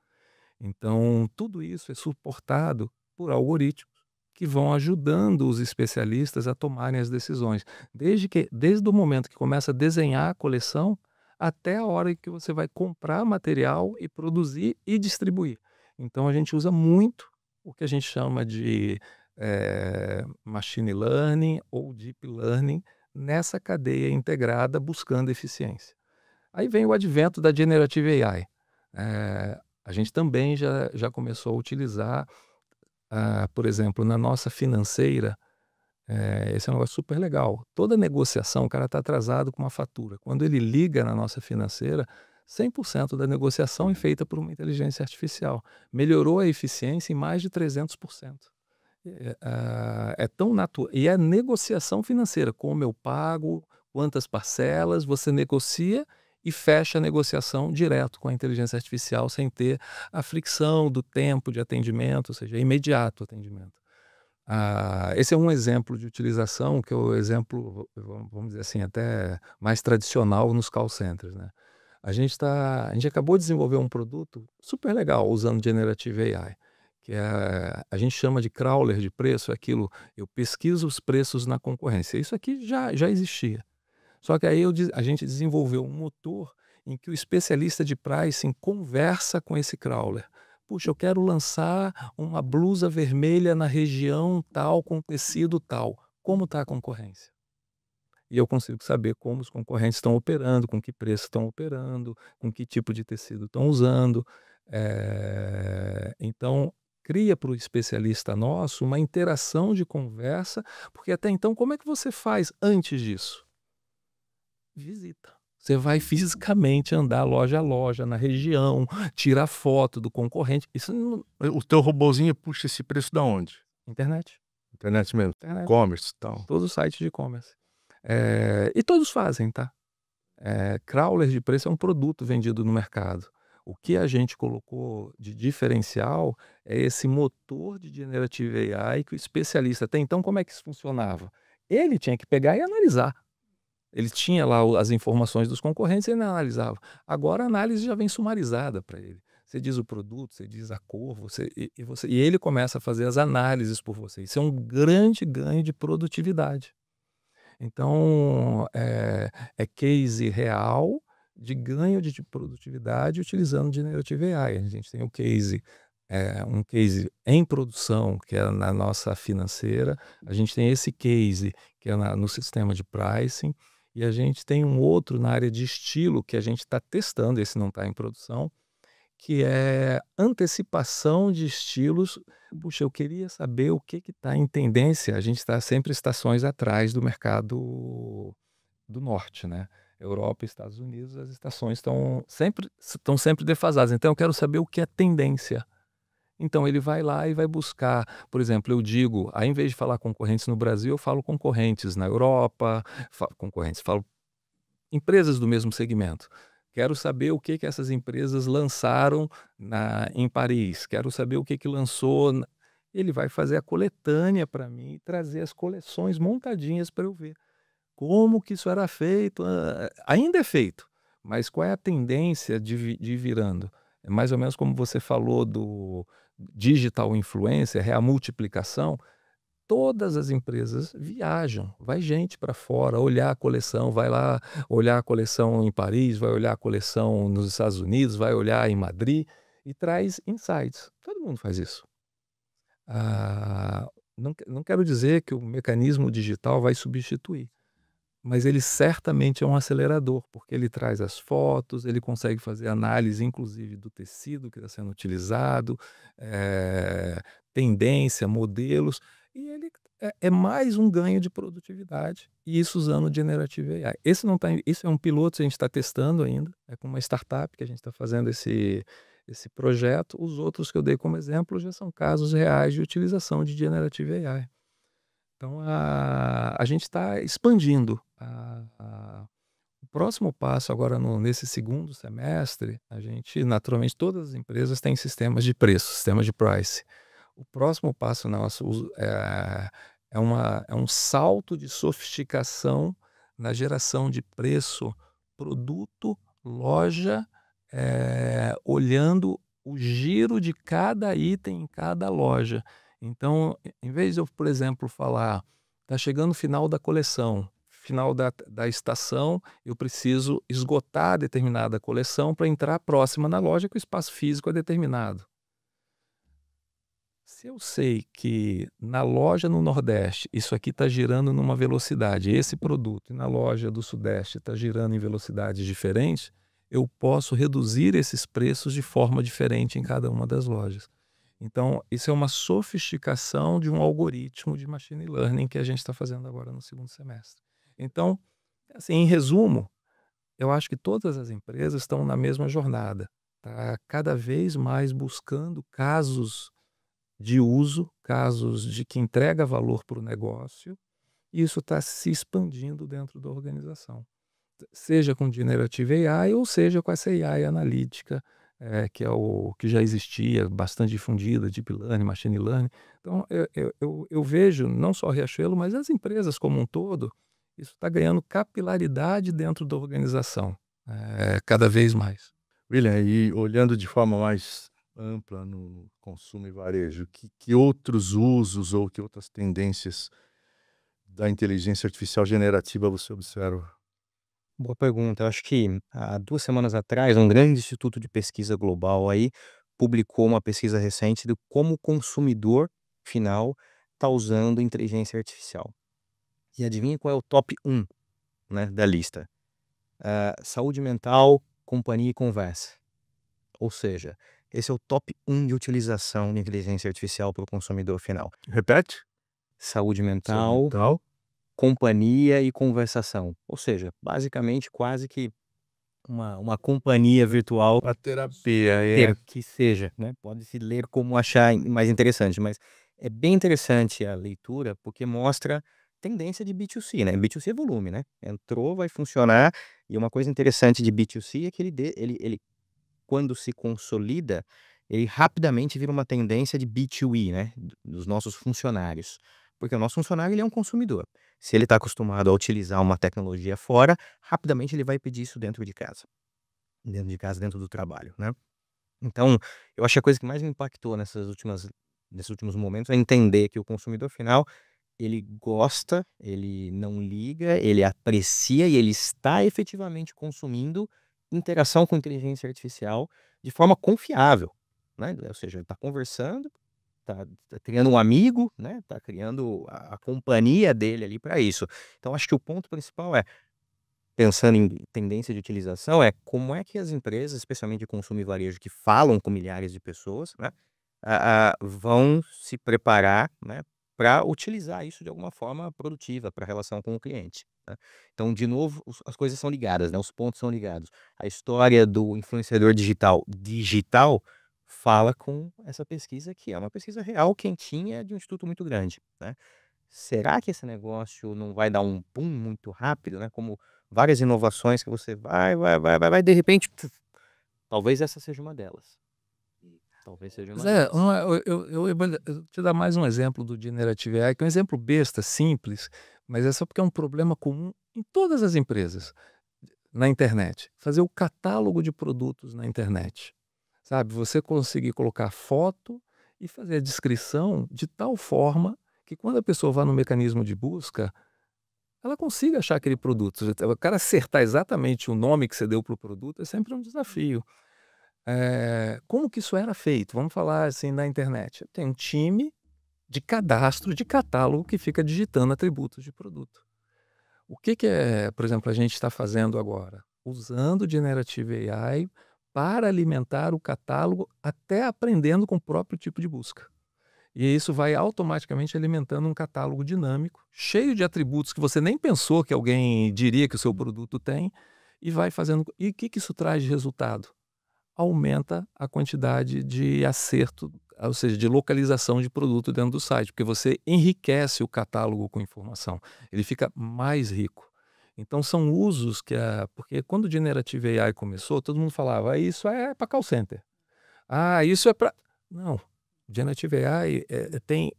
Então, tudo isso é suportado por algoritmos que vão ajudando os especialistas a tomarem as decisões. Desde o momento que começa a desenhar a coleção até a hora que você vai comprar material e produzir e distribuir. Então, a gente usa muito o que a gente chama de machine learning ou deep learning nessa cadeia integrada buscando eficiência. Aí vem o advento da Generative AI. A gente também já começou a utilizar, por exemplo, na nossa financeira, esse é um negócio super legal. Toda negociação, o cara está atrasado com uma fatura. Quando ele liga na nossa financeira, 100% da negociação é feita por uma inteligência artificial. Melhorou a eficiência em mais de 300%. É tão natural. E é negociação financeira, como eu pago, quantas parcelas, você negocia e fecha a negociação direto com a inteligência artificial, sem ter a fricção do tempo de atendimento, ou seja, é imediato o atendimento. Esse é um exemplo de utilização, que é o exemplo, vamos dizer assim, até mais tradicional nos call centers, né? A gente acabou de desenvolver um produto super legal usando Generative AI, que a gente chama de crawler de preço, aquilo, eu pesquiso os preços na concorrência. Isso aqui já existia. Só que aí a gente desenvolveu um motor em que o especialista de pricing conversa com esse crawler. Puxa, eu quero lançar uma blusa vermelha na região tal, com tecido tal. Como está a concorrência? e eu consigo saber como os concorrentes estão operando, com que preço estão operando, com que tipo de tecido estão usando. Então, cria para o especialista nosso uma interação de conversa, porque até então, como é que você faz antes disso? Visita. Você vai fisicamente andar loja a loja, na região, tira foto do concorrente. Isso não... O teu robozinho puxa esse preço da onde? Internet. Internet mesmo, Internet. e-commerce e tal. Todos os sites de e-commerce. E todos fazem, tá? Crawler de preço é um produto vendido no mercado. O que a gente colocou de diferencial é esse motor de Generative AI que o especialista até então, como é que isso funcionava? Ele tinha que pegar e analisar. Ele tinha lá as informações dos concorrentes e ele analisava. Agora a análise já vem sumarizada para ele. Você diz o produto, você diz a cor, e ele começa a fazer as análises por você. Isso é um grande ganho de produtividade. Então, é case real de ganho de produtividade utilizando Generative AI. A gente tem um case em produção, que é na nossa financeira. A gente tem esse case, que é no sistema de pricing. E a gente tem um outro na área de estilo, que a gente está testando, esse não está em produção, que é antecipação de estilos. Puxa, eu queria saber o que está em tendência. A gente está sempre estações atrás do mercado do norte, né? Europa e Estados Unidos, as estações estão sempre defasadas. Então, eu quero saber o que é tendência. Então, ele vai lá e vai buscar. Por exemplo, eu digo, ao invés de falar concorrentes no Brasil, eu falo concorrentes na Europa, falo empresas do mesmo segmento. Quero saber o que essas empresas lançaram em Paris. Quero saber o que lançou. Ele vai fazer a coletânea para mim e trazer as coleções montadinhas para eu ver. Como que isso era feito? Ainda é feito, mas qual é a tendência de ir virando? É mais ou menos como você falou do digital influencer, é a multiplicação. Todas as empresas viajam, vai gente para fora olhar a coleção, vai lá olhar a coleção em Paris, vai olhar a coleção nos Estados Unidos, vai olhar em Madrid e traz insights. Todo mundo faz isso. Não quero dizer que o mecanismo digital vai substituir, mas ele certamente é um acelerador, porque ele traz as fotos, ele consegue fazer análise, inclusive, do tecido que está sendo utilizado, tendência, modelos, e ele é mais um ganho de produtividade, e isso usando o Generative AI. Isso é um piloto, a gente está testando ainda, é com uma startup que a gente está fazendo esse projeto. Os outros que eu dei como exemplo já são casos reais de utilização de Generative AI. Então, a gente está expandindo. O próximo passo agora, nesse segundo semestre, a gente, naturalmente, todas as empresas têm sistemas de preço, sistemas de price. O próximo passo nosso é um salto de sofisticação na geração de preço, produto, loja, olhando o giro de cada item em cada loja. Então, em vez de eu, por exemplo, falar, está chegando o final da coleção, final da estação, eu preciso esgotar determinada coleção para entrar próxima na loja, que o espaço físico é determinado. Se eu sei que na loja no Nordeste isso aqui está girando numa velocidade, esse produto, e na loja do Sudeste está girando em velocidades diferentes, eu posso reduzir esses preços de forma diferente em cada uma das lojas. Então, isso é uma sofisticação de um algoritmo de machine learning que a gente está fazendo agora no segundo semestre. Então, assim, em resumo, eu acho que todas as empresas estão na mesma jornada, tá? Cada vez mais buscando casos de uso, casos de que entrega valor para o negócio, e isso está se expandindo dentro da organização. Seja com Generative AI ou seja com essa AI analítica, que é o que já existia, bastante difundida, Deep Learning, Machine Learning. Então, eu vejo, não só a Riachuelo, mas as empresas como um todo, isso está ganhando capilaridade dentro da organização, cada vez mais. William, e olhando de forma mais ampla no consumo e varejo, que outros usos ou que outras tendências da inteligência artificial generativa você observa? Boa pergunta. Eu acho que há 2 semanas atrás, um grande instituto de pesquisa global aí publicou uma pesquisa recente de como o consumidor final está usando inteligência artificial. E adivinha qual é o top 1? né, da lista. Saúde mental, companhia e conversa. Ou seja, esse é o top 1 de utilização de inteligência artificial para o consumidor final. Repete? Saúde Saúde mental, mental. companhia e conversação. Ou seja, basicamente quase que uma companhia virtual A terapia, que seja, né? Pode se ler como achar mais interessante, mas é bem interessante a leitura porque mostra tendência de B2C, né? B2C é volume, né? Entrou, vai funcionar. E uma coisa interessante de B2C é que ele quando se consolida, ele rapidamente vira uma tendência de B2E, né? Dos nossos funcionários. Porque o nosso funcionário ele é um consumidor. Se ele está acostumado a utilizar uma tecnologia fora, rapidamente ele vai pedir isso dentro de casa. Dentro de casa, dentro do trabalho, né? Então, eu acho que a coisa que mais me impactou nesses últimos momentos é entender que o consumidor final, ele gosta, ele não liga, ele aprecia e ele está efetivamente consumindo interação com inteligência artificial de forma confiável, né? Ou seja, ele está conversando, tá criando um amigo, né? Tá criando a companhia dele ali para isso. Então, acho que o ponto principal é, pensando em tendência de utilização, é como é que as empresas, especialmente de consumo e varejo, que falam com milhares de pessoas, né, vão se preparar, né, para utilizar isso de alguma forma produtiva para a relação com o cliente, né? Então, de novo, as coisas são ligadas, né, os pontos são ligados. A história do influenciador digital fala com essa pesquisa, que é uma pesquisa real, quentinha, de um instituto muito grande, né? Será que esse negócio não vai dar um boom muito rápido, né? Como várias inovações que você vai, de repente, talvez essa seja uma delas. Talvez seja uma Zé, delas. eu vou te dar mais um exemplo do Generative AI, que é um exemplo besta, simples, mas é só porque é um problema comum em todas as empresas na internet. Fazer o catálogo de produtos na internet. Sabe? Você conseguir colocar foto e fazer a descrição de tal forma que quando a pessoa vá no mecanismo de busca, ela consiga achar aquele produto. O cara acertar exatamente o nome que você deu para o produto é sempre um desafio. Como que isso era feito? Vamos falar assim na internet. Tem um time de cadastro de catálogo que fica digitando atributos de produto. O que é, por exemplo, a gente está fazendo agora? Usando o Generative AI para alimentar o catálogo, até aprendendo com o próprio tipo de busca. E isso vai automaticamente alimentando um catálogo dinâmico, cheio de atributos que você nem pensou que alguém diria que o seu produto tem, e vai fazendo. E o que isso traz de resultado? Aumenta a quantidade de acerto, ou seja, de localização de produto dentro do site, porque você enriquece o catálogo com informação, ele fica mais rico. Então são usos porque quando o Generative AI começou, todo mundo falava, isso é para call center. Isso é para... Não, o Generative AI tem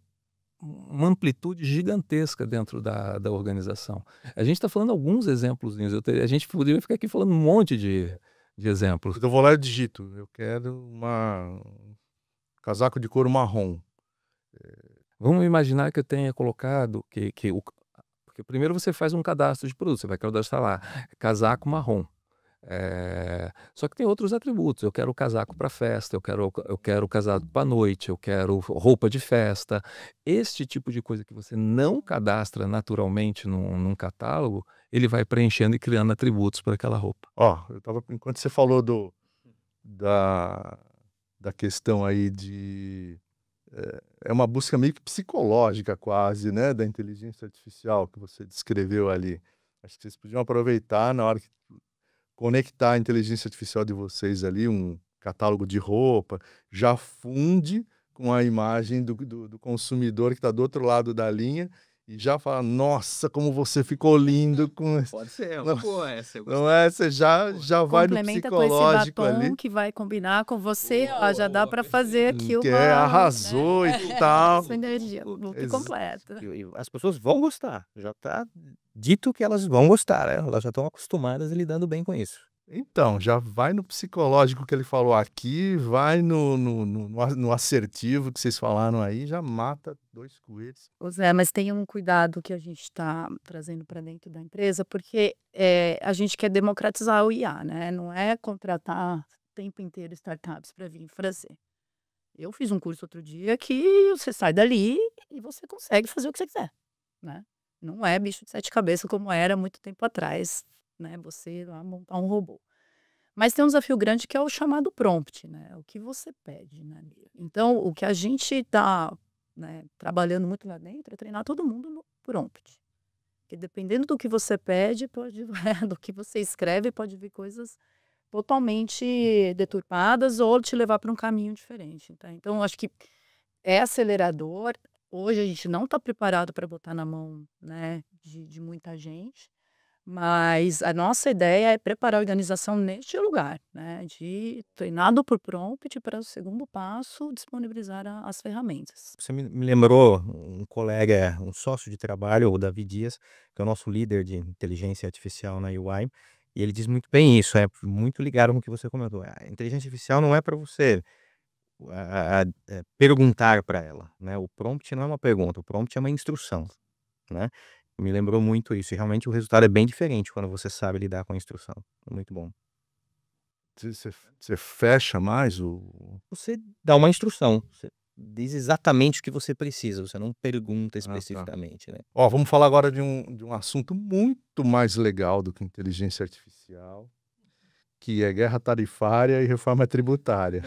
uma amplitude gigantesca dentro da organização. A gente está falando alguns exemplos nisso, a gente poderia ficar aqui falando um monte de exemplos. Então eu vou lá e digito. Eu quero casaco de couro marrom. Vamos imaginar que eu tenha colocado porque primeiro você faz um cadastro de produto, você vai cadastrar lá, casaco marrom. Só que tem outros atributos. Eu quero casaco para festa, eu quero casaco para noite, eu quero roupa de festa. Este tipo de coisa que você não cadastra naturalmente num catálogo, ele vai preenchendo e criando atributos para aquela roupa. Enquanto você falou da questão aí de... É uma busca meio que psicológica quase, né? Da inteligência artificial que você descreveu ali. Acho que vocês podiam aproveitar na hora que conectar a inteligência artificial de vocês ali, um catálogo de roupa, já funde com a imagem do consumidor que está do outro lado da linha e já fala, nossa, como você ficou lindo com... Pode ser, Não, pô, essa eu não é? Você já vai no Complementa com esse psicológico batom ali, que vai combinar com você, ó, já dá para fazer aqui que uma, arrasou né? e tal. Sua energia, look completa. E as pessoas vão gostar. Já está dito que elas vão gostar, né? Elas já estão acostumadas e lidando bem com isso. Então, já vai no psicológico que ele falou aqui, vai no assertivo que vocês falaram aí, já mata 2 coelhos. Ô Zé, mas tem um cuidado que a gente está trazendo para dentro da empresa, porque a gente quer democratizar o IA, né? Não é contratar o tempo inteiro startups para vir fazer. Eu fiz um curso outro dia que você sai dali e você consegue fazer o que você quiser, né? Não é bicho de 7 cabeças como era muito tempo atrás, né? Você lá montar um robô. Mas tem um desafio grande que é o chamado prompt, né? O que você pede, né? Então, o que a gente está, né, trabalhando muito lá dentro é treinar todo mundo no prompt. Porque dependendo do que você pede, pode, do que você escreve, pode vir coisas totalmente deturpadas ou te levar para um caminho diferente, tá? Então, eu acho que é acelerador. Hoje a gente não está preparado para botar na mão, né, de muita gente, mas a nossa ideia é preparar a organização neste lugar, né, de treinado por prompt para o segundo passo disponibilizar as ferramentas. Você me lembrou um colega, um sócio de trabalho, o Davi Dias, que é o nosso líder de inteligência artificial na UI, e ele diz muito bem isso, é muito ligado com o que você comentou. A inteligência artificial não é para você perguntar para ela, né? O prompt não é uma pergunta, o prompt é uma instrução, né? Me lembrou muito isso, e realmente o resultado é bem diferente quando você sabe lidar com a instrução. É muito bom. Você fecha mais o. Você dá uma instrução, você diz exatamente o que você precisa, você não pergunta Tá. especificamente, né? Ó, vamos falar agora de um assunto muito mais legal do que inteligência artificial, que é guerra tarifária e reforma tributária.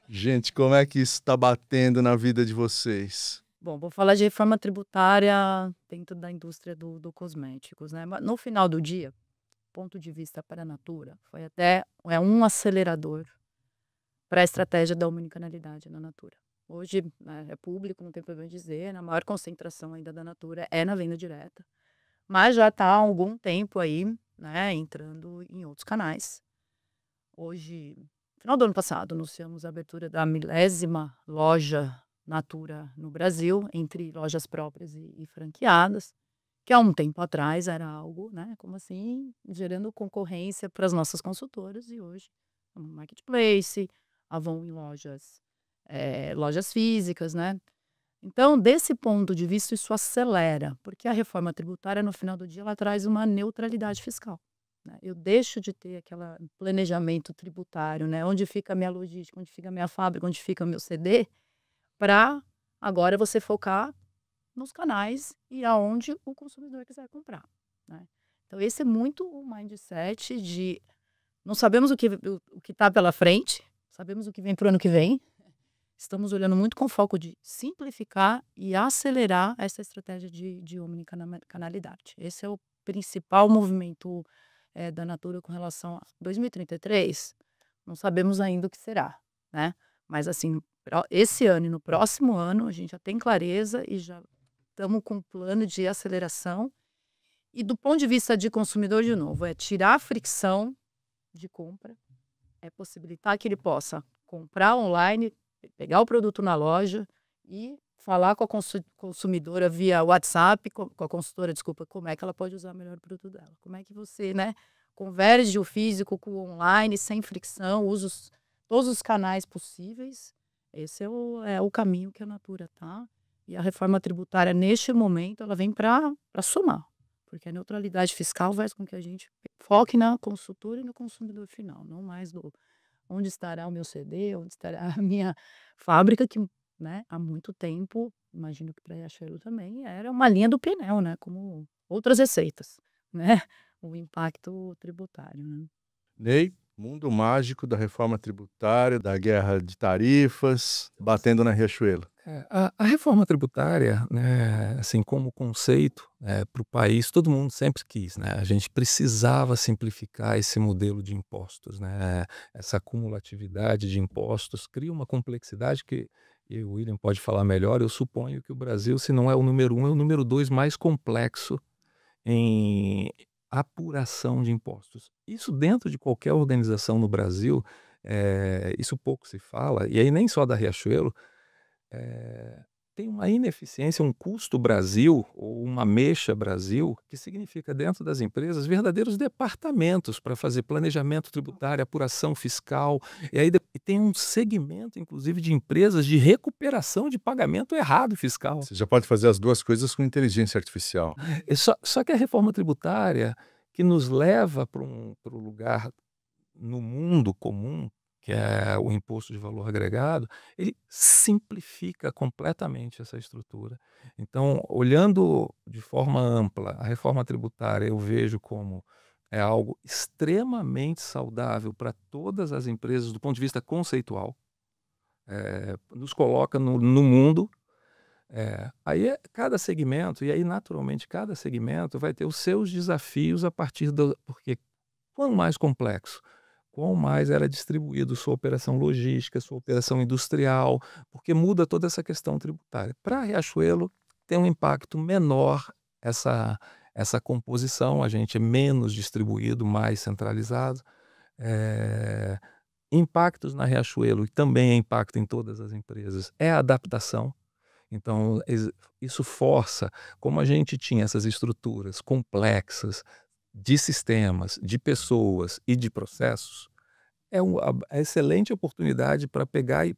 Gente, como é que isso está batendo na vida de vocês? Bom, vou falar de reforma tributária dentro da indústria do cosméticos, né? Mas no final do dia, ponto de vista para a Natura, foi até um acelerador para a estratégia da omnicanalidade na Natura. Hoje, né, é público, não tem problema dizer, a maior concentração ainda da Natura é na venda direta, mas já está há algum tempo aí, né, entrando em outros canais. Hoje, no final do ano passado, anunciamos a abertura da 10ª loja Natura no Brasil, entre lojas próprias e franqueadas, que há um tempo atrás era algo, né, como assim, gerando concorrência para as nossas consultoras, e hoje é um marketplace, Avon em lojas físicas, né? Então, desse ponto de vista, isso acelera, porque a reforma tributária, no final do dia, ela traz uma neutralidade fiscal, né? Eu deixo de ter aquele planejamento tributário, né? Onde fica a minha logística, onde fica a minha fábrica, onde fica o meu CD, para agora você focar nos canais e aonde o consumidor quiser comprar, né? Então, esse é muito o mindset de não sabemos o que está pela frente, sabemos o que vem para o ano que vem. Estamos olhando muito com foco de simplificar e acelerar essa estratégia de omnicanalidade. Esse é o principal movimento da Natura com relação a 2033. Não sabemos ainda o que será, né? Mas assim, esse ano e no próximo ano a gente já tem clareza e já estamos com um plano de aceleração. E do ponto de vista de consumidor, de novo, é tirar a fricção de compra, é possibilitar que ele possa comprar online, pegar o produto na loja e falar com a consumidora via WhatsApp, com a consultora, desculpa, como é que ela pode usar melhor o produto dela. Como é que você, né, converge o físico com o online, sem fricção, usa todos os canais possíveis. Esse é o caminho que a Natura tá. E a reforma tributária, neste momento, ela vem para somar. Porque a neutralidade fiscal faz com que a gente foque na consultora e no consumidor final, não mais do onde estará o meu CD, onde estará a minha fábrica, que, né, há muito tempo, imagino que para a Riachuelo também, era uma linha do pneu, né, como outras receitas, né, o impacto tributário, né? Ney, mundo mágico da reforma tributária, da guerra de tarifas, batendo na Riachuelo. A reforma tributária, né, assim, como conceito, para o país, todo mundo sempre quis, né? A gente precisava simplificar esse modelo de impostos, né? Essa acumulatividade de impostos cria uma complexidade que o William pode falar melhor. Eu suponho que o Brasil, se não é o número 1, é o número 2 mais complexo em apuração de impostos. Isso dentro de qualquer organização no Brasil, isso pouco se fala, e aí nem só da Riachuelo. Tem uma ineficiência, um custo Brasil ou uma mexa Brasil, que significa dentro das empresas verdadeiros departamentos para fazer planejamento tributário, apuração fiscal, e aí tem um segmento, inclusive, de empresas de recuperação de pagamento errado fiscal. Você já pode fazer as duas coisas com inteligência artificial. Só que a reforma tributária, que nos leva para um lugar no mundo comum, que é o imposto de valor agregado, ele simplifica completamente essa estrutura. Então, olhando de forma ampla, a reforma tributária eu vejo como é algo extremamente saudável para todas as empresas do ponto de vista conceitual. Nos coloca no mundo. Aí cada segmento, e aí naturalmente cada segmento vai ter os seus desafios a partir do. Porque quanto mais complexo, quão mais era distribuído sua operação logística, sua operação industrial, porque muda toda essa questão tributária. Para a Riachuelo, tem um impacto menor essa composição, a gente é menos distribuído, mais centralizado. É, Impactos na Riachuelo, e também é impacto em todas as empresas, é a adaptação. Então, isso força, como a gente tinha essas estruturas complexas de sistemas, de pessoas e de processos, é uma excelente oportunidade para pegar e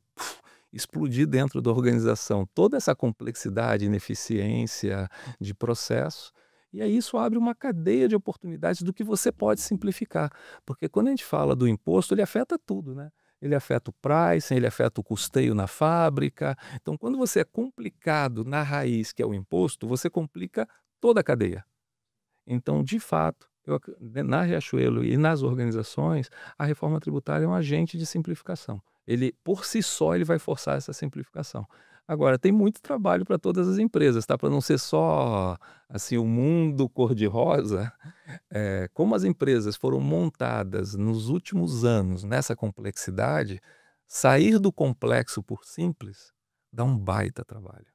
explodir dentro da organização toda essa complexidade, ineficiência de processo. E aí isso abre uma cadeia de oportunidades do que você pode simplificar. Porque quando a gente fala do imposto, ele afeta tudo, né? Ele afeta o pricing, ele afeta o custeio na fábrica. Então, quando você é complicado na raiz, que é o imposto, você complica toda a cadeia. Então, de fato, na Riachuelo e nas organizações, a reforma tributária é um agente de simplificação. Ele, por si só, ele vai forçar essa simplificação. Agora, tem muito trabalho para todas as empresas, tá? Para não ser só assim o mundo cor-de-rosa. Como as empresas foram montadas nos últimos anos nessa complexidade, sair do complexo por simples dá um baita trabalho.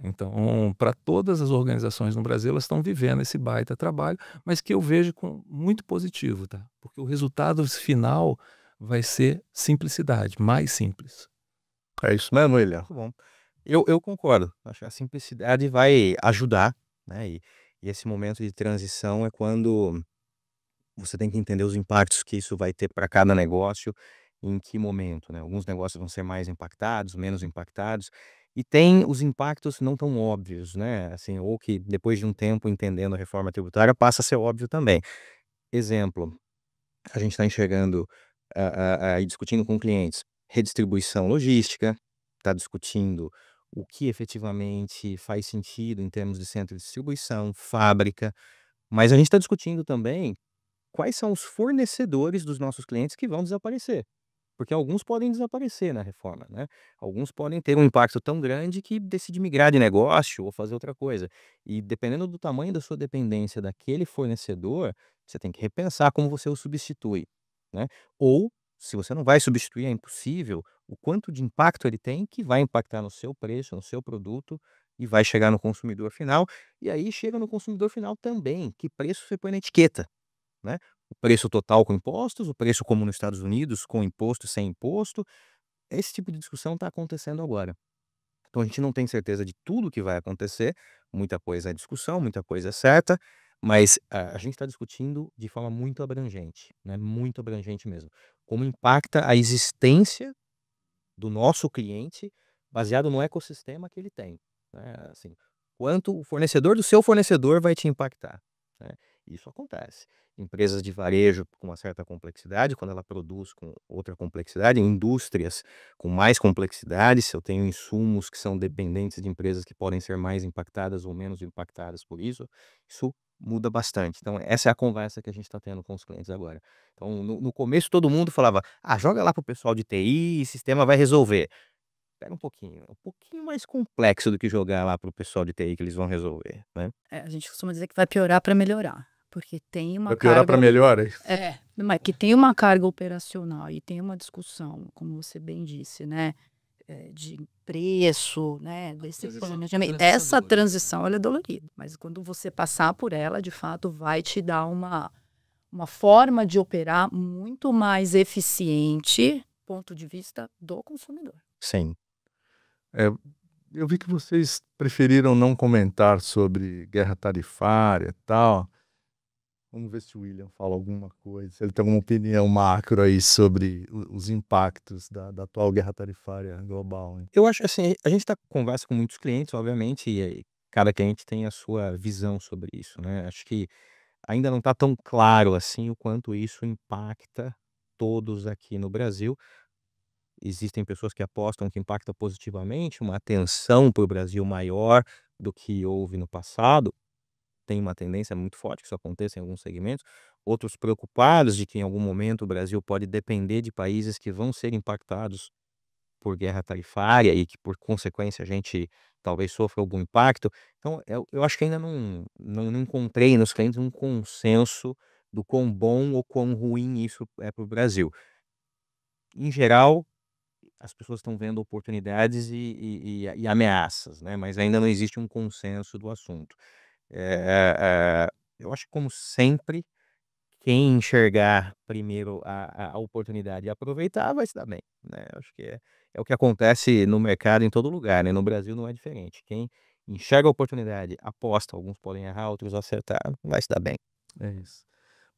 Então, para todas as organizações no Brasil, elas estão vivendo esse baita trabalho, mas que eu vejo com muito positivo, tá? Porque o resultado final vai ser simplicidade, mais simples. É isso mesmo, William? Muito bom. Eu concordo. Acho que a simplicidade vai ajudar, né? E esse momento de transição é quando você tem que entender os impactos que isso vai ter para cada negócio, em que momento, né? Alguns negócios vão ser mais impactados, menos impactados, e tem os impactos não tão óbvios, né? Assim, ou que depois de um tempo entendendo a reforma tributária passa a ser óbvio também. Exemplo, a gente está enxergando e discutindo com clientes redistribuição logística, está discutindo o que efetivamente faz sentido em termos de centro de distribuição, fábrica, mas a gente está discutindo também quais são os fornecedores dos nossos clientes que vão desaparecer. Porque alguns podem desaparecer na reforma, né? Alguns podem ter um impacto tão grande que decide migrar de negócio ou fazer outra coisa. E dependendo do tamanho da sua dependência daquele fornecedor, você tem que repensar como você o substitui, né? Ou, se você não vai substituir, é impossível, o quanto de impacto ele tem que vai impactar no seu preço, no seu produto e vai chegar no consumidor final. E aí chega no consumidor final também, que preço você põe na etiqueta, né? O preço total com impostos, o preço como nos Estados Unidos, com imposto e sem imposto. Esse tipo de discussão está acontecendo agora. Então a gente não tem certeza de tudo que vai acontecer, muita coisa é discussão, muita coisa é certa, mas a gente está discutindo de forma muito abrangente, né? Muito abrangente mesmo. Como impacta a existência do nosso cliente baseado no ecossistema que ele tem, né? Assim, quanto o fornecedor do seu fornecedor vai te impactar, né? Isso acontece. Empresas de varejo com uma certa complexidade, quando ela produz com outra complexidade, indústrias com mais complexidade, se eu tenho insumos que são dependentes de empresas que podem ser mais impactadas ou menos impactadas por isso muda bastante. Então, essa é a conversa que a gente está tendo com os clientes agora. Então, no começo, todo mundo falava: joga lá para o pessoal de TI e sistema vai resolver. Espera um pouquinho mais complexo do que jogar lá para o pessoal de TI que eles vão resolver, né? A gente costuma dizer que vai piorar para melhorar, porque tem uma Vai piorar para carga. melhor, é isso? Mas que tem uma carga operacional e tem uma discussão, como você bem disse, né? De preço, né? Desse planejamento. Essa transição ela é dolorida, mas quando você passar por ela, de fato, vai te dar uma forma de operar muito mais eficiente, ponto de vista do consumidor. Sim. Eu vi que vocês preferiram não comentar sobre guerra tarifária e tal. Vamos ver se o William fala alguma coisa, se ele tem alguma opinião macro aí sobre os impactos da atual guerra tarifária global, hein? Eu acho assim, a gente conversa com muitos clientes, obviamente, e aí cada cliente tem a sua visão sobre isso, né? Acho que ainda não está tão claro assim o quanto isso impacta todos aqui no Brasil, existem pessoas que apostam que impacta positivamente, uma atenção para o Brasil maior do que houve no passado. Tem uma tendência muito forte que isso aconteça em alguns segmentos. Outros preocupados de que em algum momento o Brasil pode depender de países que vão ser impactados por guerra tarifária e que, por consequência, a gente talvez sofra algum impacto. Então, eu acho que ainda não encontrei nos clientes um consenso do quão bom ou quão ruim isso é para o Brasil. Em geral, as pessoas estão vendo oportunidades e ameaças, né? Mas ainda não existe um consenso do assunto. Eu acho que, como sempre, quem enxergar primeiro a oportunidade e aproveitar vai se dar bem, né? Acho que é o que acontece no mercado em todo lugar, né? No Brasil não é diferente. Quem enxerga a oportunidade, aposta, alguns podem errar, outros acertar, vai se dar bem. É isso.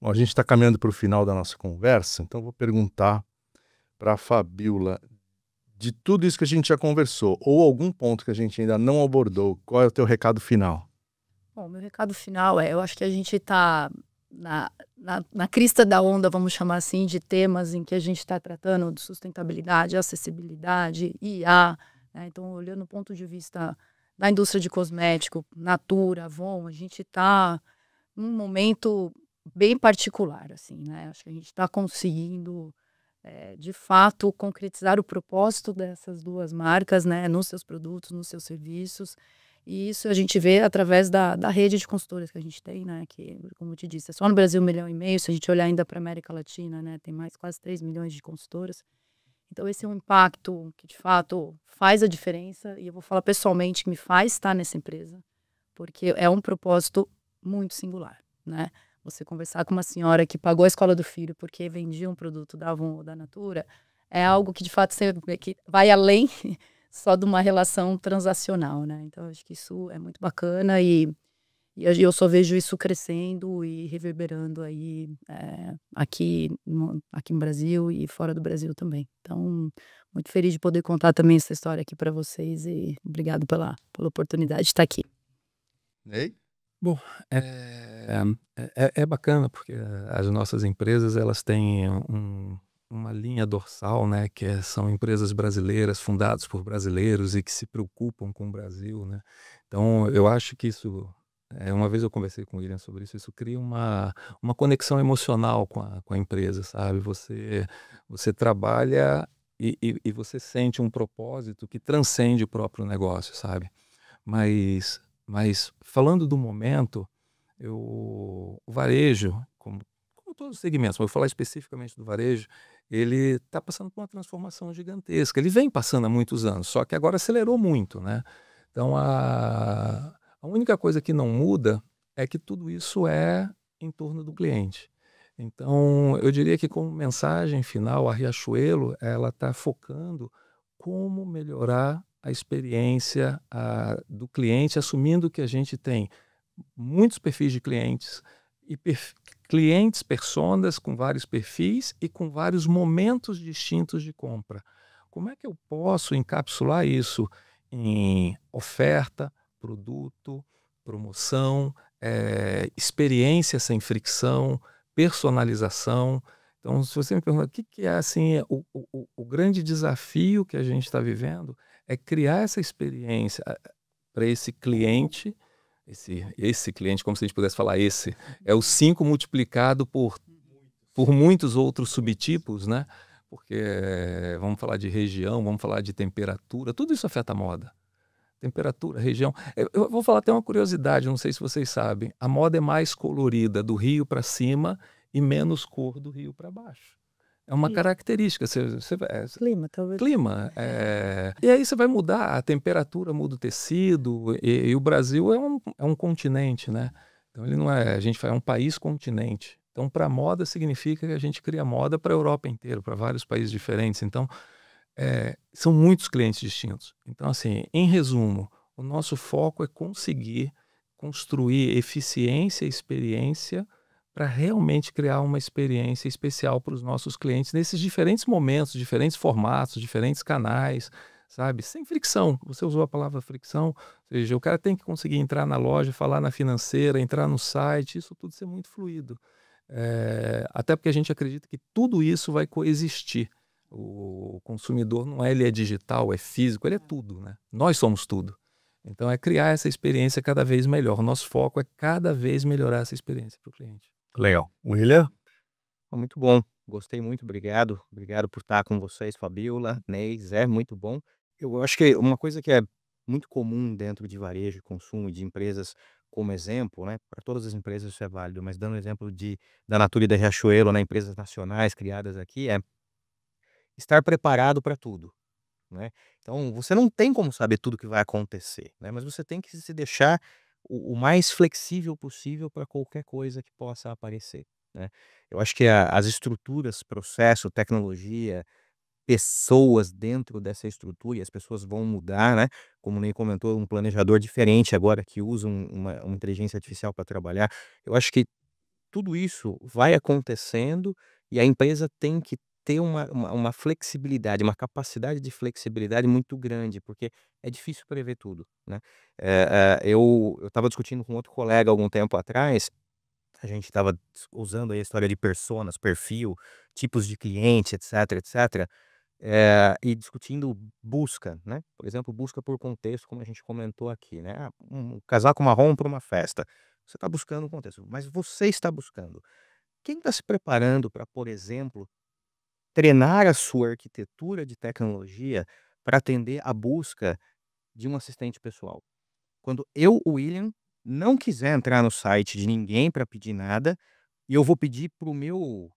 Bom, a gente está caminhando para o final da nossa conversa, então vou perguntar para a Fabíola, de tudo isso que a gente já conversou, ou algum ponto que a gente ainda não abordou, qual é o teu recado final? Bom, meu recado final eu acho que a gente está na crista da onda, vamos chamar assim, de temas em que a gente está tratando de sustentabilidade, acessibilidade, IA, né? Então, olhando do ponto de vista da indústria de cosmético, Natura, Avon, a gente está num momento bem particular, assim, né? Acho que a gente está conseguindo, de fato, concretizar o propósito dessas duas marcas, né? Nos seus produtos, nos seus serviços. E isso a gente vê através da rede de consultoras que a gente tem, né? Que, como eu te disse, é só no Brasil 1,5 milhão. Se a gente olhar ainda para a América Latina, né? Tem mais quase 3 milhões de consultoras. Então, esse é um impacto que, de fato, faz a diferença. E eu vou falar pessoalmente que me faz estar nessa empresa, porque é um propósito muito singular, né? Você conversar com uma senhora que pagou a escola do filho porque vendia um produto da Avon ou da Natura é algo que, de fato, que vai além só de uma relação transacional, né? Então, acho que isso é muito bacana e eu só vejo isso crescendo e reverberando aí aqui no Brasil e fora do Brasil também. Então, muito feliz de poder contar também essa história aqui para vocês e obrigado pela oportunidade de estar aqui. Ney? Bom, é bacana porque as nossas empresas elas têm uma linha dorsal, né, que são empresas brasileiras fundadas por brasileiros e que se preocupam com o Brasil, né? Então, eu acho que isso, uma vez eu conversei com o William sobre isso, isso cria uma conexão emocional com a empresa, sabe? Você trabalha e você sente um propósito que transcende o próprio negócio, sabe? Mas falando do momento, o varejo, como todos os segmentos, mas eu vou falar especificamente do varejo, ele está passando por uma transformação gigantesca. Ele vem passando há muitos anos, só que agora acelerou muito, né? Então, a única coisa que não muda é que tudo isso é em torno do cliente. Então, eu diria que como mensagem final, a Riachuelo, ela está focando como melhorar a experiência do cliente, assumindo que a gente tem muitos perfis de clientes e clientes, personas com vários perfis e com vários momentos distintos de compra. Como é que eu posso encapsular isso em oferta, produto, promoção, experiência sem fricção, personalização? Então, se você me pergunta o que é assim, o grande desafio que a gente está vivendo é criar essa experiência para esse cliente, esse cliente, como se a gente pudesse falar é o 5 multiplicado por muitos outros subtipos, né? Porque vamos falar de região, vamos falar de temperatura, tudo isso afeta a moda. Temperatura, região. Eu vou falar até uma curiosidade, não sei se vocês sabem, a moda é mais colorida do Rio para cima e menos cor do Rio para baixo. É uma característica. Clima, talvez. Clima. E aí você vai mudar, a temperatura muda o tecido, e o Brasil é um continente, né? Então ele não é, é um país-continente. Então, para a moda significa que a gente cria moda para a Europa inteira, para vários países diferentes. Então, são muitos clientes distintos. Então, assim, em resumo, o nosso foco é conseguir construir eficiência e experiência para realmente criar uma experiência especial para os nossos clientes nesses diferentes momentos, diferentes formatos, diferentes canais, sabe? Sem fricção. Você usou a palavra fricção, ou seja, o cara tem que conseguir entrar na loja, falar na financeira, entrar no site, isso tudo ser muito fluido. Até porque a gente acredita que tudo isso vai coexistir. O consumidor não é, ele é digital, é físico, ele é tudo, né? Nós somos tudo. Então é criar essa experiência cada vez melhor. O nosso foco é cada vez melhorar essa experiência para o cliente. Legal. William? Muito bom. Gostei muito, obrigado. Obrigado por estar com vocês, Fabiola, Ney, Zé, muito bom. Eu acho que uma coisa que é muito comum dentro de varejo e consumo e de empresas como exemplo, né? Para todas as empresas isso é válido, mas dando exemplo da Natura e da Riachuelo, né? Empresas nacionais criadas aqui, é estar preparado para tudo, né? Então, você não tem como saber tudo que vai acontecer, né? Mas você tem que se deixar o mais flexível possível para qualquer coisa que possa aparecer, né? Eu acho que as estruturas, processo, tecnologia, pessoas dentro dessa estrutura, e as pessoas vão mudar, né? Como o Ney comentou, um planejador diferente agora que usa uma inteligência artificial para trabalhar. Eu acho que tudo isso vai acontecendo e a empresa tem que ter uma flexibilidade, uma capacidade de flexibilidade muito grande, porque é difícil prever tudo, né? Eu estava discutindo com outro colega algum tempo atrás, a gente estava usando aí a história de personas, perfil, tipos de cliente, etc, etc, e discutindo busca, né? Por exemplo, busca por contexto, como a gente comentou aqui, né? Um casaco marrom para uma festa. Você está buscando um contexto, mas você está buscando. Quem está se preparando para, por exemplo, treinar a sua arquitetura de tecnologia para atender a busca de um assistente pessoal? Quando eu, William, não quiser entrar no site de ninguém para pedir nada, e eu vou pedir pro meu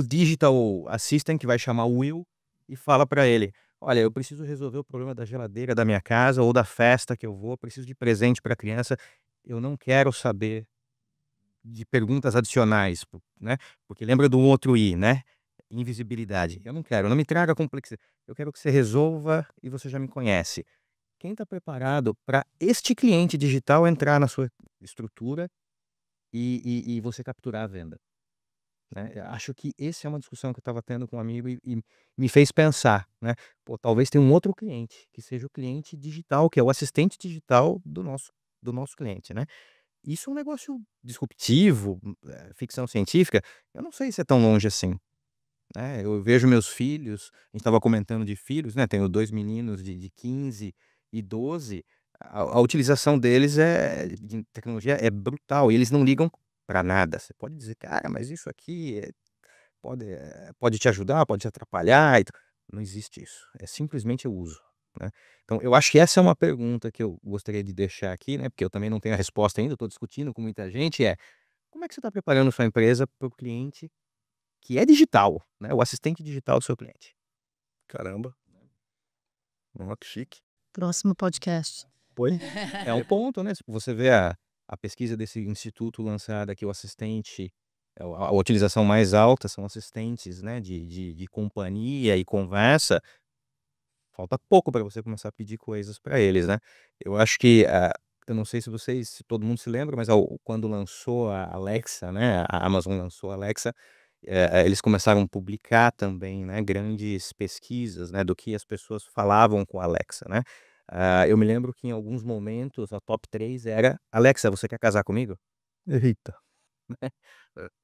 digital assistant, que vai chamar o Will, e fala para ele: olha, eu preciso resolver o problema da geladeira da minha casa ou da festa que eu vou, preciso de presente para a criança. Eu não quero saber de perguntas adicionais, né? Porque lembra do outro I, né? Invisibilidade. Eu não quero, não me traga complexidade. Eu quero que você resolva e você já me conhece. Quem está preparado para este cliente digital entrar na sua estrutura e você capturar a venda, né? Eu acho que essa é uma discussão que eu estava tendo com um amigo e me fez pensar, né? Pô, talvez tenha um outro cliente, que seja o cliente digital, que é o assistente digital do nosso cliente, né? Isso é um negócio disruptivo, ficção científica, eu não sei se é tão longe assim, né? Eu vejo meus filhos, a gente estava comentando de filhos, né? Tenho 2 meninos de 15 e 12, a utilização deles de tecnologia é brutal e eles não ligam para nada. Você pode dizer: "Cara, mas isso aqui pode te ajudar, pode te atrapalhar", não existe isso, é simplesmente o uso, né. Então eu acho que essa é uma pergunta que eu gostaria de deixar aqui, né, porque eu também não tenho a resposta ainda, estou discutindo com muita gente, como é que você está preparando sua empresa para o cliente que é digital, né, o assistente digital do seu cliente. Caramba. Ó, que chique. Próximo podcast. Pois. É um ponto, né, se você vê a pesquisa desse instituto lançada que o assistente, a utilização mais alta são assistentes, né, de companhia e conversa, falta pouco para você começar a pedir coisas para eles, né. Eu acho que, eu não sei se todo mundo se lembra, mas quando lançou a Alexa, né, a Amazon lançou a Alexa, eles começaram a publicar também, né, grandes pesquisas, né, do que as pessoas falavam com a Alexa, né. Eu me lembro que em alguns momentos a top 3 era: "Alexa, você quer casar comigo?", Eita. né.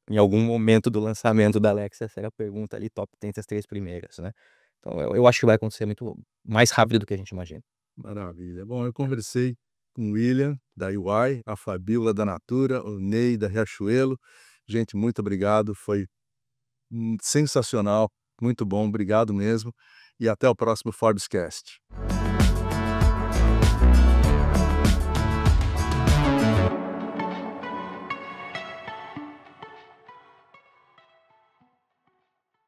Em algum momento do lançamento da Alexa, essa era a pergunta ali, top 10, as 3 primeiras, né. Então eu acho que vai acontecer muito mais rápido do que a gente imagina. Maravilha. Bom, eu conversei com o William, da UI, a Fabiola, da Natura, o Ney, da Riachuelo. Gente, muito obrigado, foi sensacional, muito bom, obrigado mesmo. E até o próximo Forbescast.